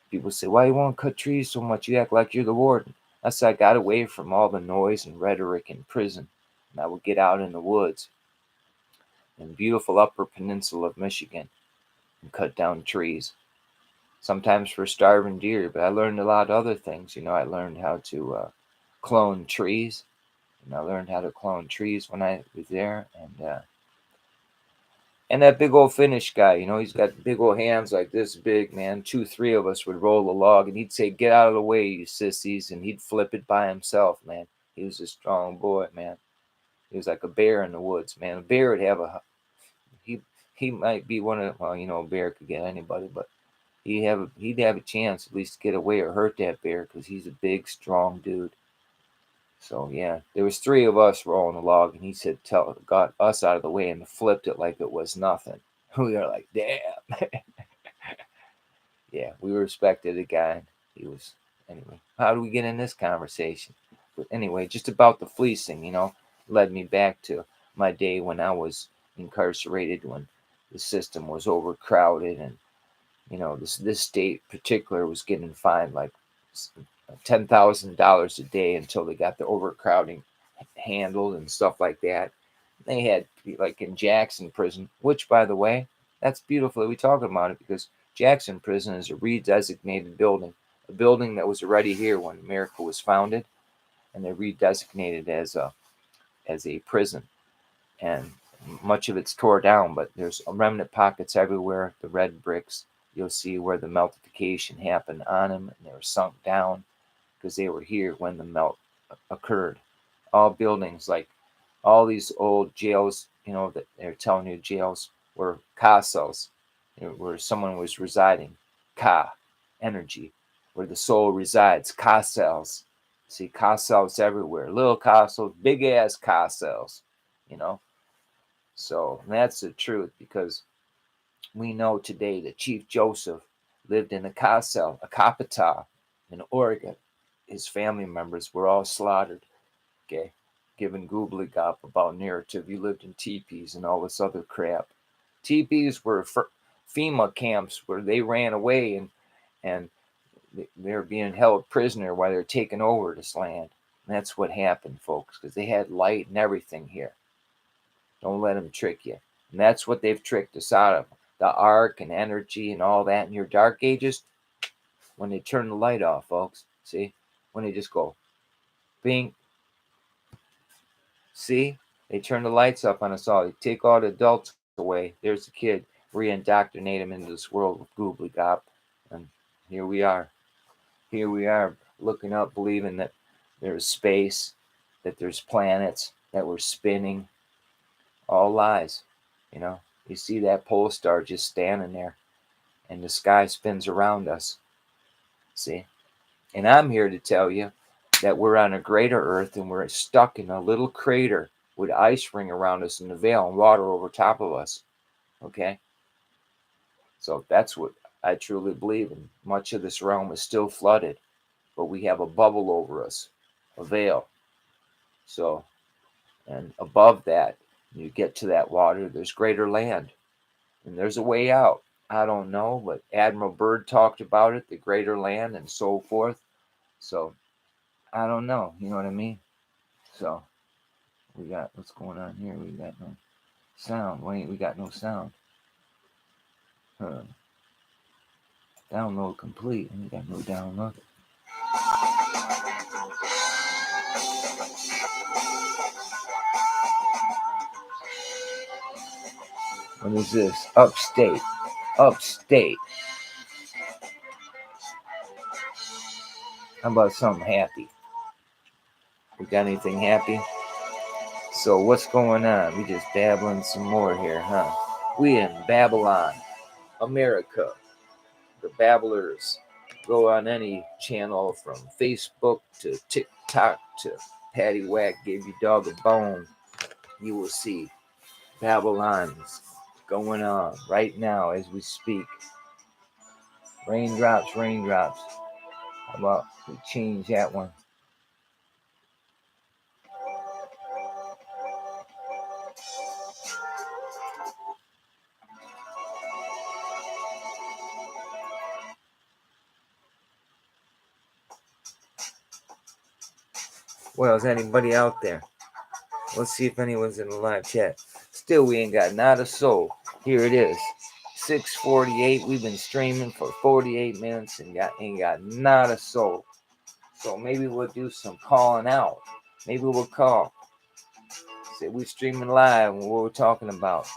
People say, "Why you want to cut trees so much? You act like you're the warden." I said, I got away from all the noise and rhetoric in prison, and I would get out in the woods in beautiful Upper Peninsula of Michigan and cut down trees. Sometimes for starving deer, but I learned a lot of other things. I learned how to clone trees, and I learned how to clone trees when I was there, and that big old Finnish guy, he's got big old hands like this big, man. 2, 3 of us would roll a log, and he'd say, "Get out of the way, you sissies," and he'd flip it by himself, man. He was a strong boy, man. He was like a bear in the woods, man. A bear would have he might be one of, well, a bear could get anybody, but he'd have a chance at least to get away or hurt that bear because he's a big, strong dude. So yeah, there was 3 of us rolling the log, and he said, got us out of the way and flipped it like it was nothing. We were like, damn. Yeah, we respected the guy. He was, anyway. How do we get in this conversation? But anyway, just about the fleecing, led me back to my day when I was incarcerated, when the system was overcrowded, and this state in particular was getting fined like $10,000 a day until they got the overcrowding handled and stuff like that. They had, like in Jackson Prison, which, by the way, that's beautiful that we talk about it, because Jackson Prison is a redesignated building, a building that was already here when America was founded, and they're redesignated as a prison. And much of it's tore down, but there's remnant pockets everywhere. The red bricks, you'll see where the meltification happened on them, and they were sunk down because they were here when the melt occurred. All buildings, like all these old jails, that they're telling you jails were Ka cells, where someone was residing. Ka, energy, where the soul resides. Ka cells. See, Ka cells everywhere. Little Ka cells, big ass Ka cells, So that's the truth, because we know today that Chief Joseph lived in a Ka cell, a Kapata, in Oregon. His family members were all slaughtered, okay, given goobly gop about narrative. He lived in teepees and all this other crap. Teepees were FEMA camps where they ran away and they were being held prisoner while they're taking over this land. And that's what happened, folks, because they had light and everything here. Don't let them trick you. And that's what they've tricked us out of. The arc and energy and all that in your dark ages, when they turn the light off, folks. See? When they just go, bing. See? They turn the lights up on us all. They take all the adults away. There's the kid. Re-indoctrinate him into this world of goobly gop. And here we are. Here we are looking up, believing that there's space, that there's planets, that we're spinning. All lies. You know, you see that pole star just standing there and the sky spins around us. See? And I'm here to tell you that we're on a greater Earth and we're stuck in a little crater with ice ring around us in the veil and water over top of us. Okay? So that's what I truly believe. And much of this realm is still flooded, but we have a bubble over us, a veil. So, and above that, you get to that water, there's greater land. And there's a way out. I don't know, but Admiral Byrd talked about it, the greater land and so forth. So, I don't know. You know what I mean? So, we got, what's going on here? We got no sound. Wait, we got no sound. Download complete. We got no download. What is this? Upstate. Upstate. How about something happy? We got anything happy? So what's going on? We just babbling some more here, huh? We in Babylon, America. The babblers. Go on any channel from Facebook to TikTok to Patty Whack gave you dog a bone. You will see Babylon's going on right now as we speak. Raindrops, raindrops. How about we change that one? Well, is anybody out there? Let's see if anyone's in the live chat. Still, we ain't got not a soul. Here it is. 6:48. We've been streaming for 48 minutes and ain't got not a soul. So maybe we'll do some calling out. Maybe we'll call. Say we're streaming live and what we're talking about.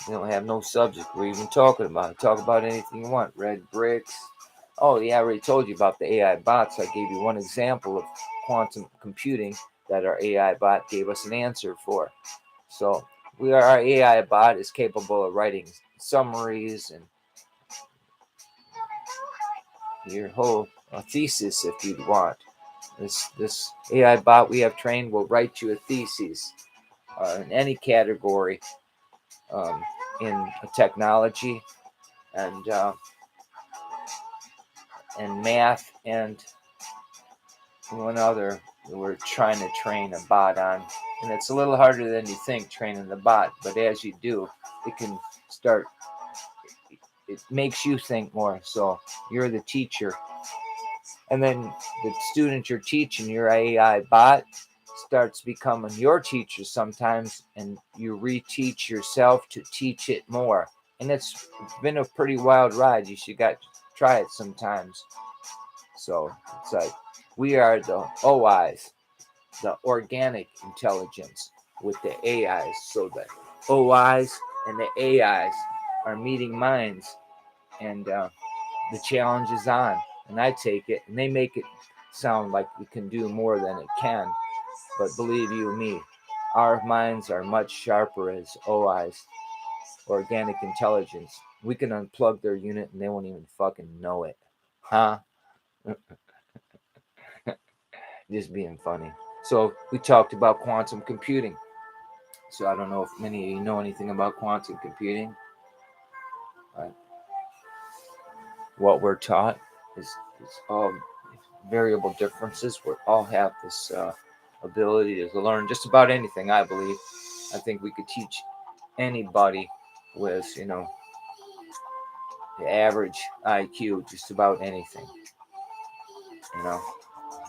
We don't have no subject we're even talking about. Talk about anything you want. Red bricks. Oh, yeah, I already told you about the AI bots. I gave you one example of quantum computing that our AI bot gave us an answer for. So our AI bot is capable of writing summaries and your whole thesis if you'd want. This AI bot we have trained will write you a thesis in any category in technology and math and one other we're trying to train a bot on. And it's a little harder than you think training the bot, but as you do, it can start, it makes you think more. So you're the teacher. And then the student you're teaching, your AI bot, starts becoming your teacher sometimes, and you reteach yourself to teach it more. And it's been a pretty wild ride. You should try it sometimes. So it's like we are the OIs, the organic intelligence with the AIs. So the OIs and the AIs are meeting minds, and the challenge is on. And I take it, and they make it sound like we can do more than it can. But believe you me, our minds are much sharper as OIs, organic intelligence. We can unplug their unit and they won't even fucking know it. Huh? Just being funny. So we talked about quantum computing. So I don't know if many of you know anything about quantum computing. What we're taught is all variable differences. We all have this ability to learn just about anything, I believe. I think we could teach anybody with, the average IQ just about anything.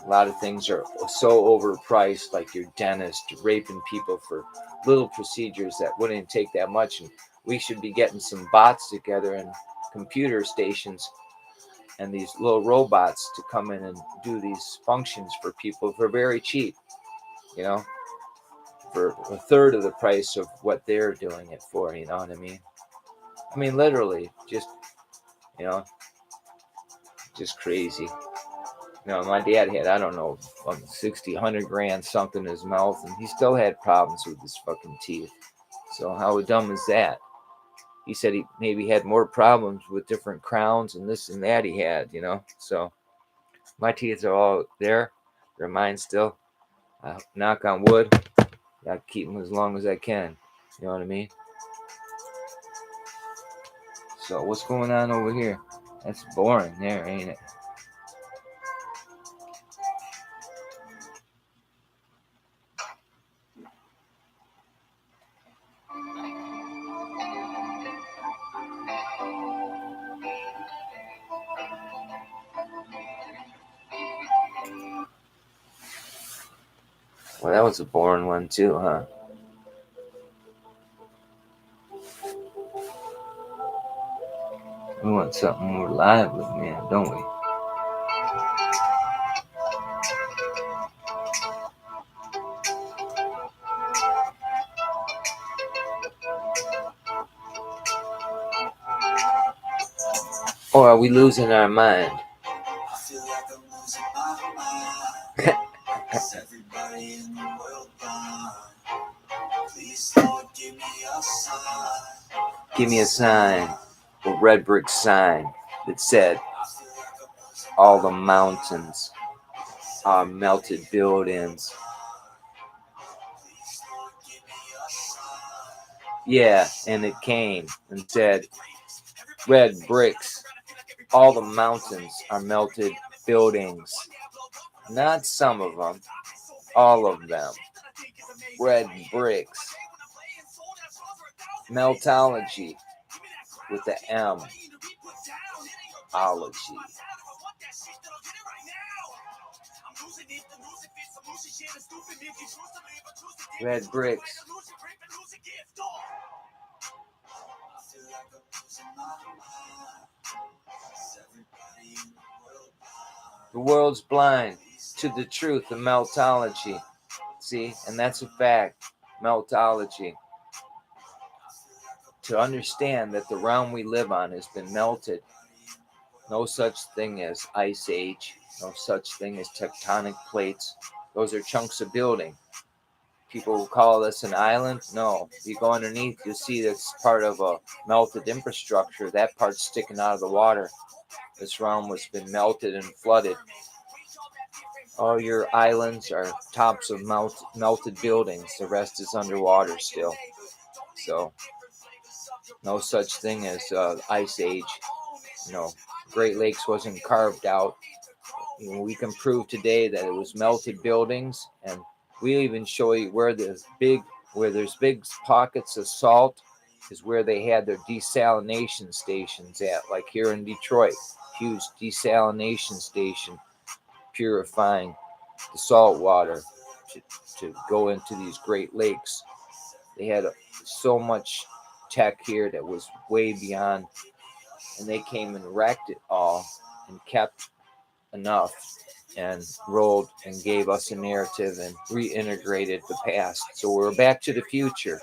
A lot of things are so overpriced, like your dentist raping people for little procedures that wouldn't take that much. And we should be getting some bots together and computer stations and these little robots to come in and do these functions for people for very cheap, you know, for a third of the price of what they're doing it for, you know what I mean? I mean, literally, just, you know, just crazy. You know, my dad had, I don't know, 60, 100 grand something in his mouth, and he still had problems with his fucking teeth. So how dumb is that? He said he maybe had more problems with different crowns and this and that he had, you know? So my teeth are all there. They're mine still. Knock on wood. I keep them as long as I can. You know what I mean? So what's going on over here? That's boring there, ain't it? Well, that was a boring one too, huh? We want something more lively, man, don't we? Or are we losing our mind? I feel like I'm losing my mind. Is everybody in the world blind? Please, Lord, give me a sign. Give me a sign, a red brick sign that said, I feel like I'm losing all the mountains are melted buildings. Please, Lord, give me a sign. Yeah, and it came and said, red bricks, all the mountains are melted buildings. Not some of them, all of them. Red bricks. Meltology with the M. Ology. Red bricks. I feel like I'm losing my mind. Is everybody in the world blind? The world's blind to the truth of meltology. See, and that's a fact. Meltology. To understand that the realm we live on has been melted. No such thing as ice age. No such thing as tectonic plates. Those are chunks of building. People will call this an island. No, you go underneath, you'll see that's part of a melted infrastructure. That part's sticking out of the water. This realm has been melted and flooded. All your islands are tops of melted buildings. The rest is underwater still. So, no such thing as ice age. You know, Great Lakes wasn't carved out. You know, we can prove today that it was melted buildings, and we even show you where there's big pockets of salt is where they had their desalination stations at, like here in Detroit. Huge desalination station purifying the salt water to go into these Great Lakes. They had so much tech here that was way beyond, and they came and wrecked it all and kept enough and rolled and gave us a narrative and reintegrated the past. So we're back to the future.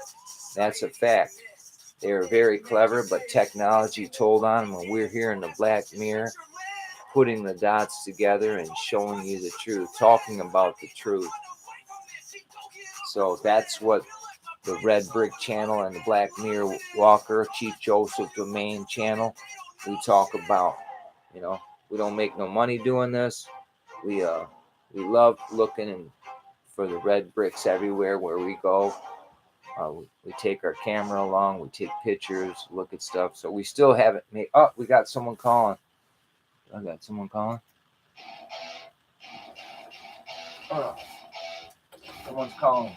That's a fact. They were very clever, but technology told on them, and we're here in the Black Mirror putting the dots together and showing you the truth, talking about the truth. So that's what the Red Brick channel and the Black Mirror Walker, Chief Joseph Domain channel, we talk about. You know, we don't make no money doing this. We love looking for the red bricks everywhere where we go. We take our camera along, we take pictures, look at stuff. So we still haven't made. Oh, we got someone calling. I got someone calling. Oh, someone's calling.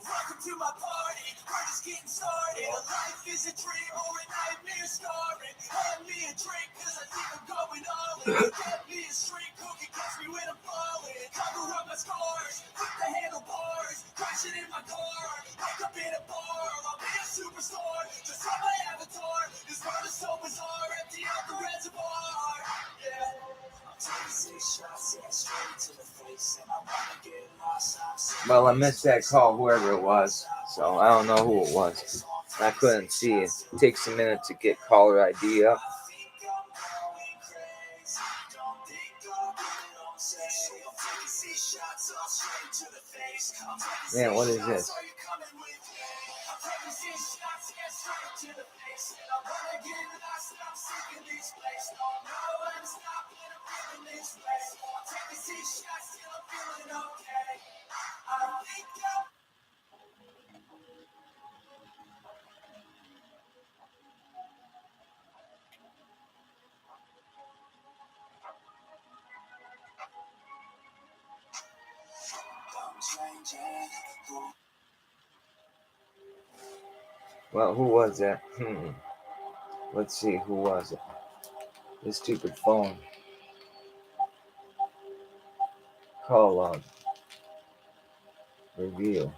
Welcome to my party. We're just getting started. A life is a dream or a nightmare starring. Hand me a drink cause I think I'm going all in. Get me a street who can catch me when I'm falling. Cover up my scars, grip the handlebars, crashing in my car. Wake up in a bar, I'll be a superstar. Just on my avatar, this world is so bizarre. Empty out the reservoir. Yeah. I'm taking 6 shots, yeah, straight to the face. And I wanna get lost. Well, I missed that call, whoever it was, so I don't know who it was. I couldn't see it. It takes a minute to get caller ID up. Man, what is this? Well, who was that? Let's see, who was it? This stupid phone. Call on. Review.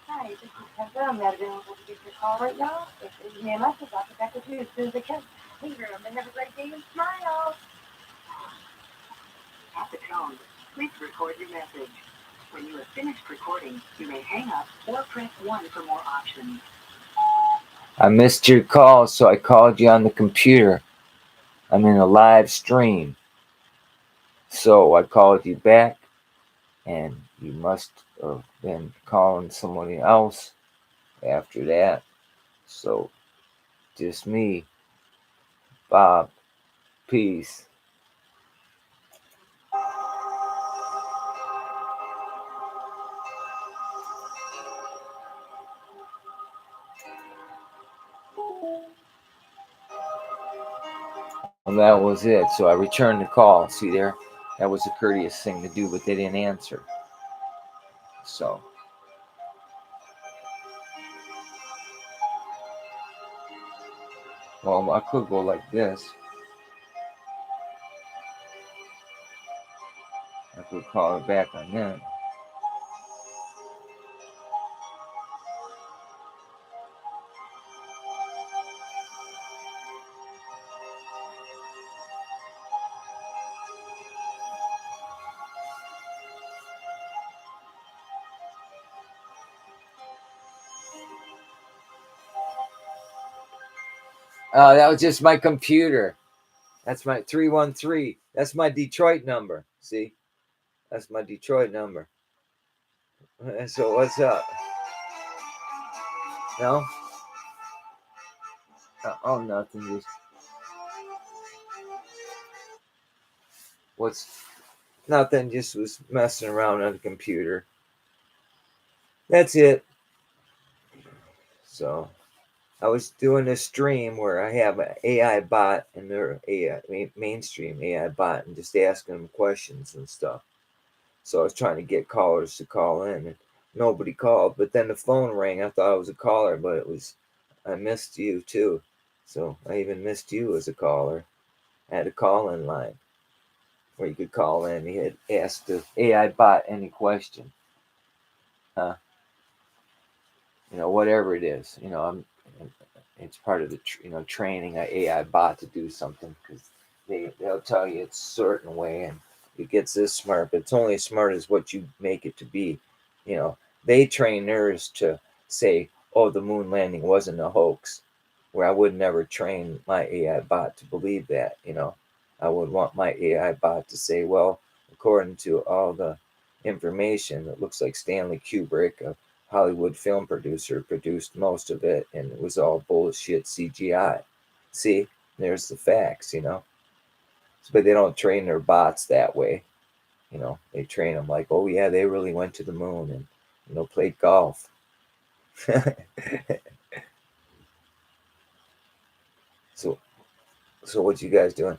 Hi, this is Kendra. I'm not available to get your call right now. If you leave me a message, I'll get back with you as soon as I can. Thank you, and have a great day and smile. At the tone, please record your message. When you have finished recording, you may hang up or press 1 for more options. I missed your call, so I called you on the computer. I'm in a live stream. So I called you back, and you must have been calling somebody else after that. So, just me, Bob. Peace. And that was it. So I returned the call. See there? That was a courteous thing to do, but they didn't answer. So. Well, I could go like this. I could call her back on that. Oh, that was just my computer. That's my 313. That's my Detroit number. See? That's my Detroit number. So what's up? No? Oh, nothing. Just what's nothing. Just was messing around on the computer. That's it. So I was doing a stream where I have an AI bot and their AI mainstream AI bot, and just asking them questions and stuff. So I was trying to get callers to call in, and nobody called. But then the phone rang. I thought I was a caller, but it was. I missed you too. So I even missed you as a caller. I had a call-in line where you could call in. He had asked the AI bot any question. whatever it is, it's part of the training an AI bot to do something, because they'll tell you it's a certain way and it gets this smart, but it's only as smart as what you make it to be. You know, they train theirs to say, "Oh, the moon landing wasn't a hoax," where I would never train my AI bot to believe that. I would want my AI bot to say, "Well, according to all the information, it looks like Stanley Kubrick, a Hollywood film producer, produced most of it, and it was all bullshit CGI." See, there's the facts. But they don't train their bots that way. They train them like, "Oh yeah, they really went to the moon and played golf." so so what you guys doing?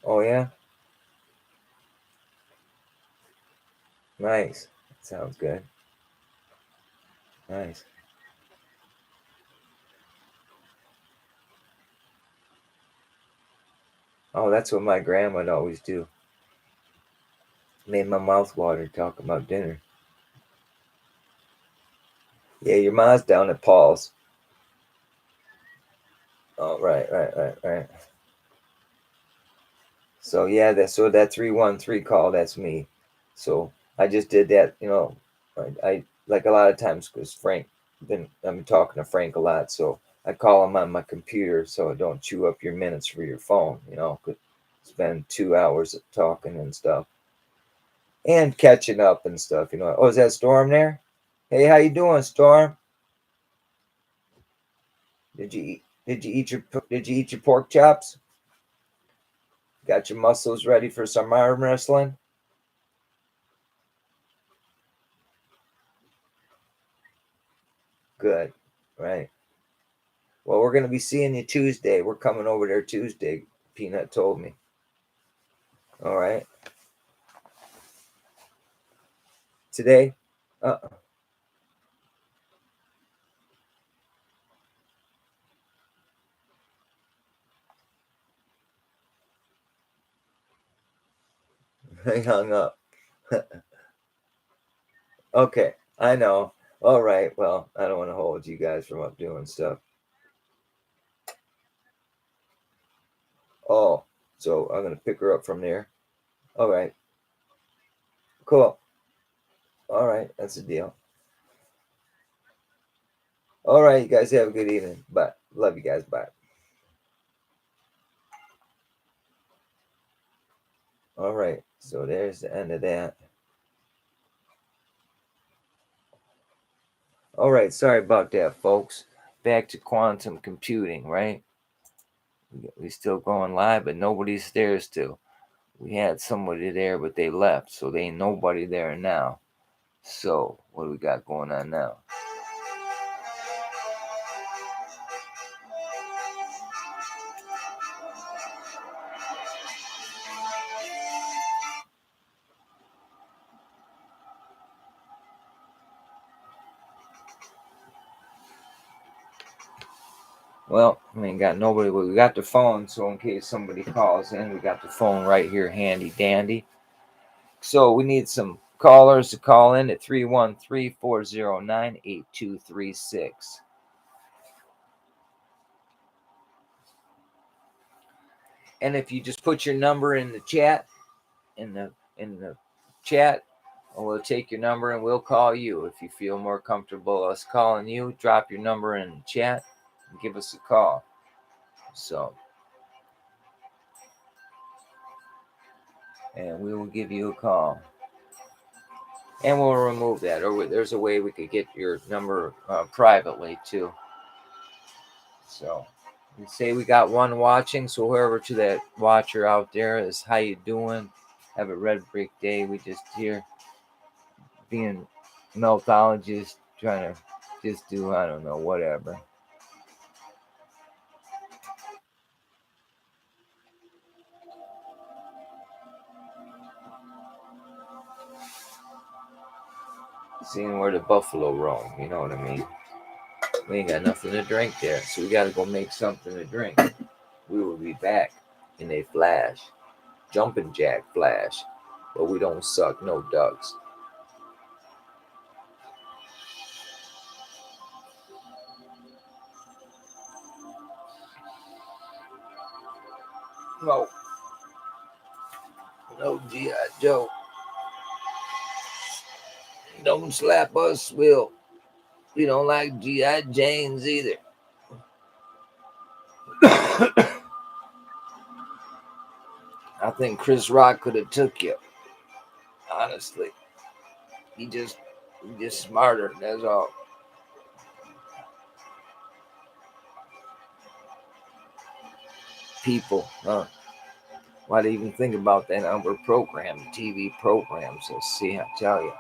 Oh yeah, nice. Sounds good. Nice. Oh, that's what my grandma would always do. Made my mouth water talking about dinner. Yeah, your mom's down at Paul's. Oh, right. So yeah, that 313 call, that's me. So I just did that. I like a lot of times, because I'm talking to Frank a lot, so I call him on my computer so I don't chew up your minutes for your phone. Could spend 2 hours talking and stuff and catching up and stuff. Oh, is that Storm there? Hey, how you doing, Storm? Did you eat your pork chops? Got your muscles ready for some arm wrestling? Good. Right. Well, we're going to be seeing you Tuesday. We're coming over there Tuesday. Peanut told me. All right. Today? Uh, I hung up. Okay. I know. All right. Well, I don't want to hold you guys from up doing stuff. Oh, so I'm going to pick her up from there. All right. Cool. All right. That's a deal. All right. You guys have a good evening. Bye. Love you guys. Bye. All right. So there's the end of that. All right. Sorry about that, folks. Back to quantum computing, right? We still going live, but nobody's there still. We had somebody there, but they left, so they ain't nobody there now. So what do we got going on now? Well, we ain't got nobody, but we got the phone, so in case somebody calls in, we got the phone right here, handy dandy. So we need some callers to call in at 313-409-8236. And if you just put your number in the chat, in the chat, we'll take your number and we'll call you. If you feel more comfortable us calling you, drop your number in the chat and give us a call. So, and we will give you a call. And we'll remove that. Or there's a way we could get your number privately too. So, we say we got one watching. So whoever to that watcher out there is, how you doing? Have a red brick day. We just here being meltologists, trying to just do, I don't know, whatever. Seeing where the buffalo roam, you know what I mean? We ain't got nothing to drink there, so we gotta go make something to drink. We will be back in a flash, jumping jack flash, but we don't suck no ducks. No, no G.I. Joe. Don't slap us, Will. We don't like G.I. Janes either. I think Chris Rock could have took you. Honestly, he just smarter. That's all. People, huh? Why do you even think about that number program, TV programs? Let's see, I tell you.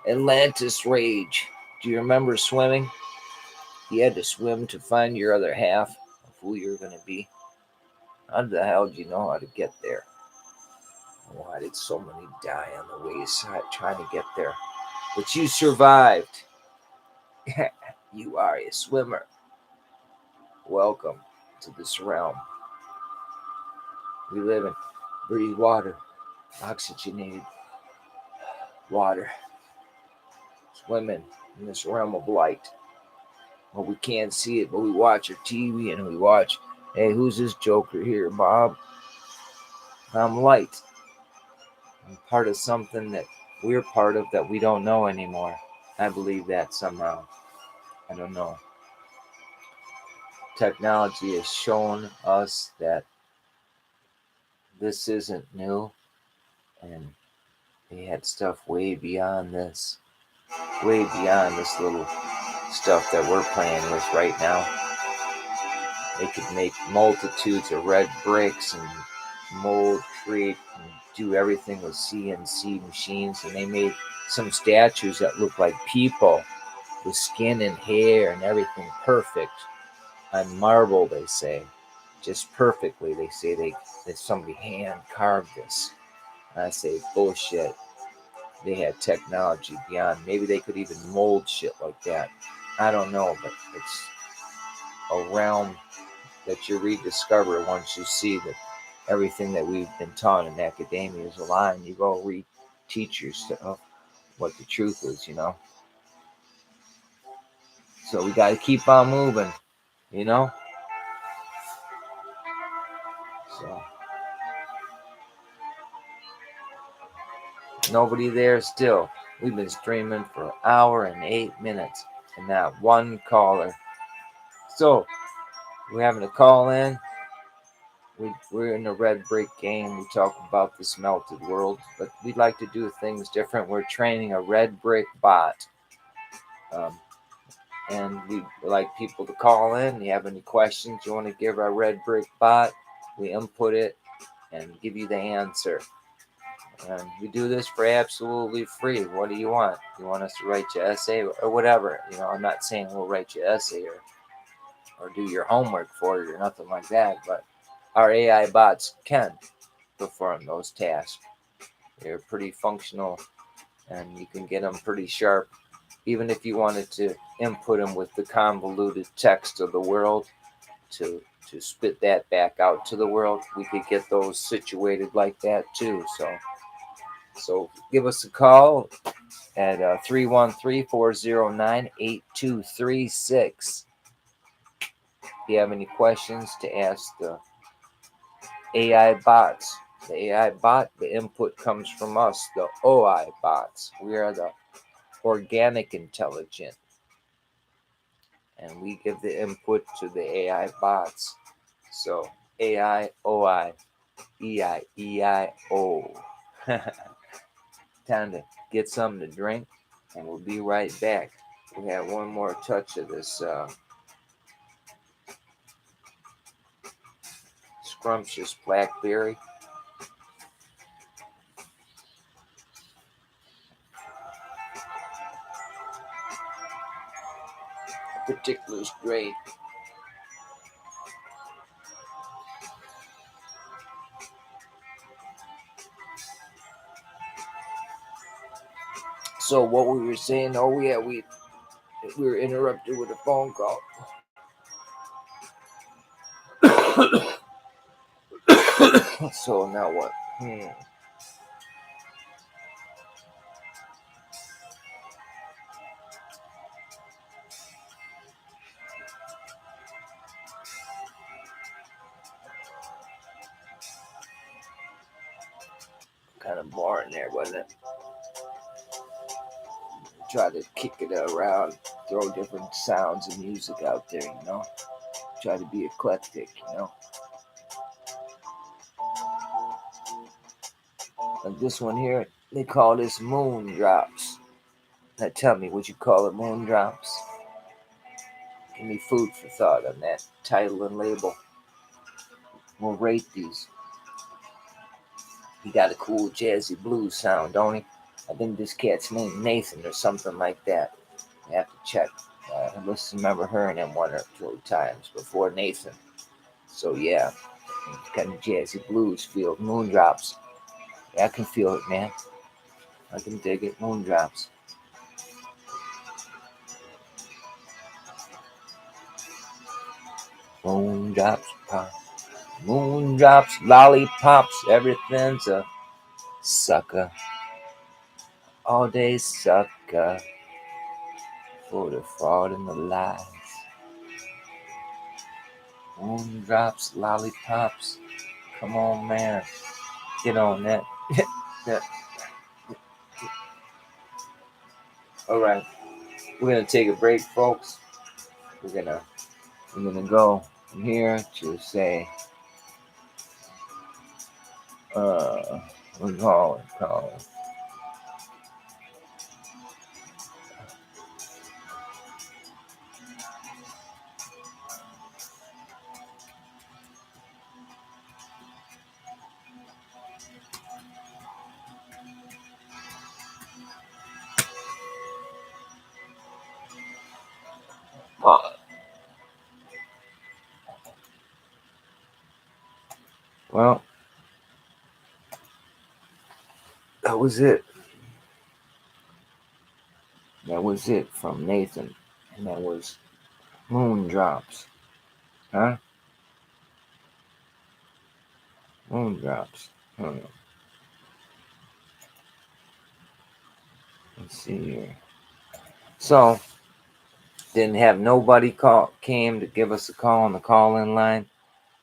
Atlantis Rage. Do you remember swimming? You had to swim to find your other half of who you're going to be. How the hell do you know how to get there? Why did so many die on the wayside trying to get there? But you survived. You are a swimmer. Welcome to this realm. We live in, breathe water, oxygenated water, swimming in this realm of light. Well, we can't see it, but we watch our TV and we watch, hey, who's this joker here, Bob? I'm light. I'm part of something that we're part of that we don't know anymore. I believe that somehow. I don't know. Technology has shown us that this isn't new, and they had stuff way beyond this, way beyond this little stuff that we're playing with right now. They could make multitudes of red bricks and mold, create, and do everything with CNC machines, and they made some statues that look like people with skin and hair and everything perfect on marble, they say. Just perfectly. They say that somebody hand carved this. And I say bullshit. They had technology beyond. Maybe they could even mold shit like that. I don't know, but it's a realm that you rediscover once you see that everything that we've been taught in academia is a lie, and you go reteach yourself what the truth is, you know. So we got to keep on moving, you know. So nobody there still. We've been streaming for an hour and 8 minutes, and not one caller. So we're having a call in. We're in a red brick game. We talk about this melted world, but we'd like to do things different. We're training a red brick bot. And we like people to call in. You have any questions you want to give our red brick bot, we input it and give you the answer. And we do this for absolutely free. What do you want? You want us to write you an essay or whatever? You know, I'm not saying we'll write you an essay or do your homework for you or nothing like that, but our AI bots can perform those tasks. They're pretty functional and you can get them pretty sharp. Even if you wanted to input them with the convoluted text of the world to spit that back out to the world, we could get those situated like that too. So give us a call at 313-409-8236. If you have any questions to ask the AI bots. The AI bot, the input comes from us, the OI bots. We are the organic intelligent. And we give the input to the AI bots. So AI, OI, EI, EIO. Time to get something to drink, and we'll be right back. We have one more touch of this scrumptious blackberry. Particular strain. So what we were saying? Oh yeah, we were interrupted with a phone call. So now what? kind of boring there, wasn't it? Try to kick it around, throw different sounds and music out there, you know. Try to be eclectic, you know. Like this one here, they call this moon drops. Now tell me, would you call it moon drops? Give me food for thought on that title and label. We'll rate these. He got a cool jazzy blues sound, don't he? I think this cat's named Nathan or something like that. I have to check. I must remember hearing him one or two times before Nathan. So yeah, kind of jazzy blues feel. Moon drops. Yeah, I can feel it, man. I can dig it. Moon drops. Moon drops, pop. Moon drops, lollipops. Everything's a sucker. All day sucker. For the fraud and the lies. Moon drops, lollipops. Come on, man. Get on that. Yeah. All right. We're gonna take a break, folks. We're gonna go from here to say we call it. Well, that was it. That was it from Nathan. And that was Moon Drops. Huh? Moon Drops. Let's see here. So, didn't have nobody came to give us a call on the call-in line.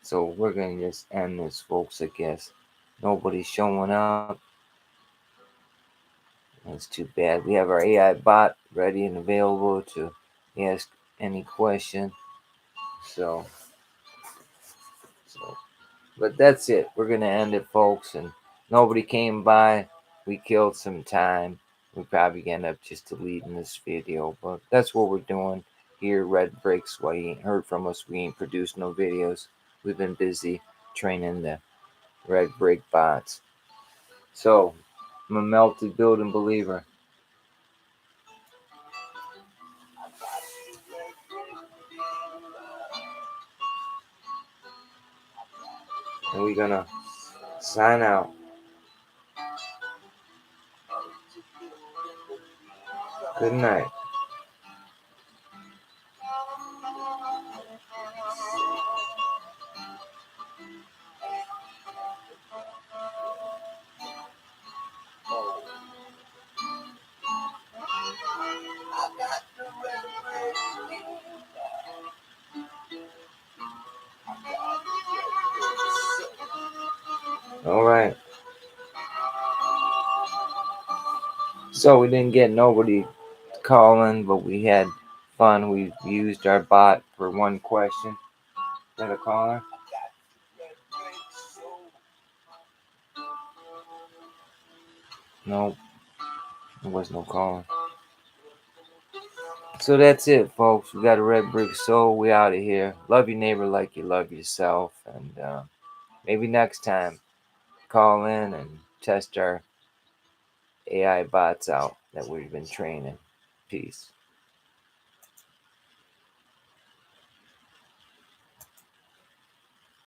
So we're gonna just end this, folks, I guess. Nobody's showing up. That's too bad. We have our AI bot ready and available to ask any question. So but that's it. We're gonna end it, folks. And nobody came by. We killed some time. We probably end up just deleting this video, but that's what we're doing here. Red Bricks. Why you ain't heard from us? We ain't produced no videos. We've been busy training the Red Brick bots. So I'm a melted building believer. And we're gonna sign out. Good night. All right. So we didn't get nobody calling, but we had fun. We used our bot for one question. Is that a caller? Nope. There was no caller. So that's it, folks. We got a Red Brick Soul. We out of here. Love your neighbor like you love yourself. And maybe next time, call in and test our AI bots out that we've been training. Peace.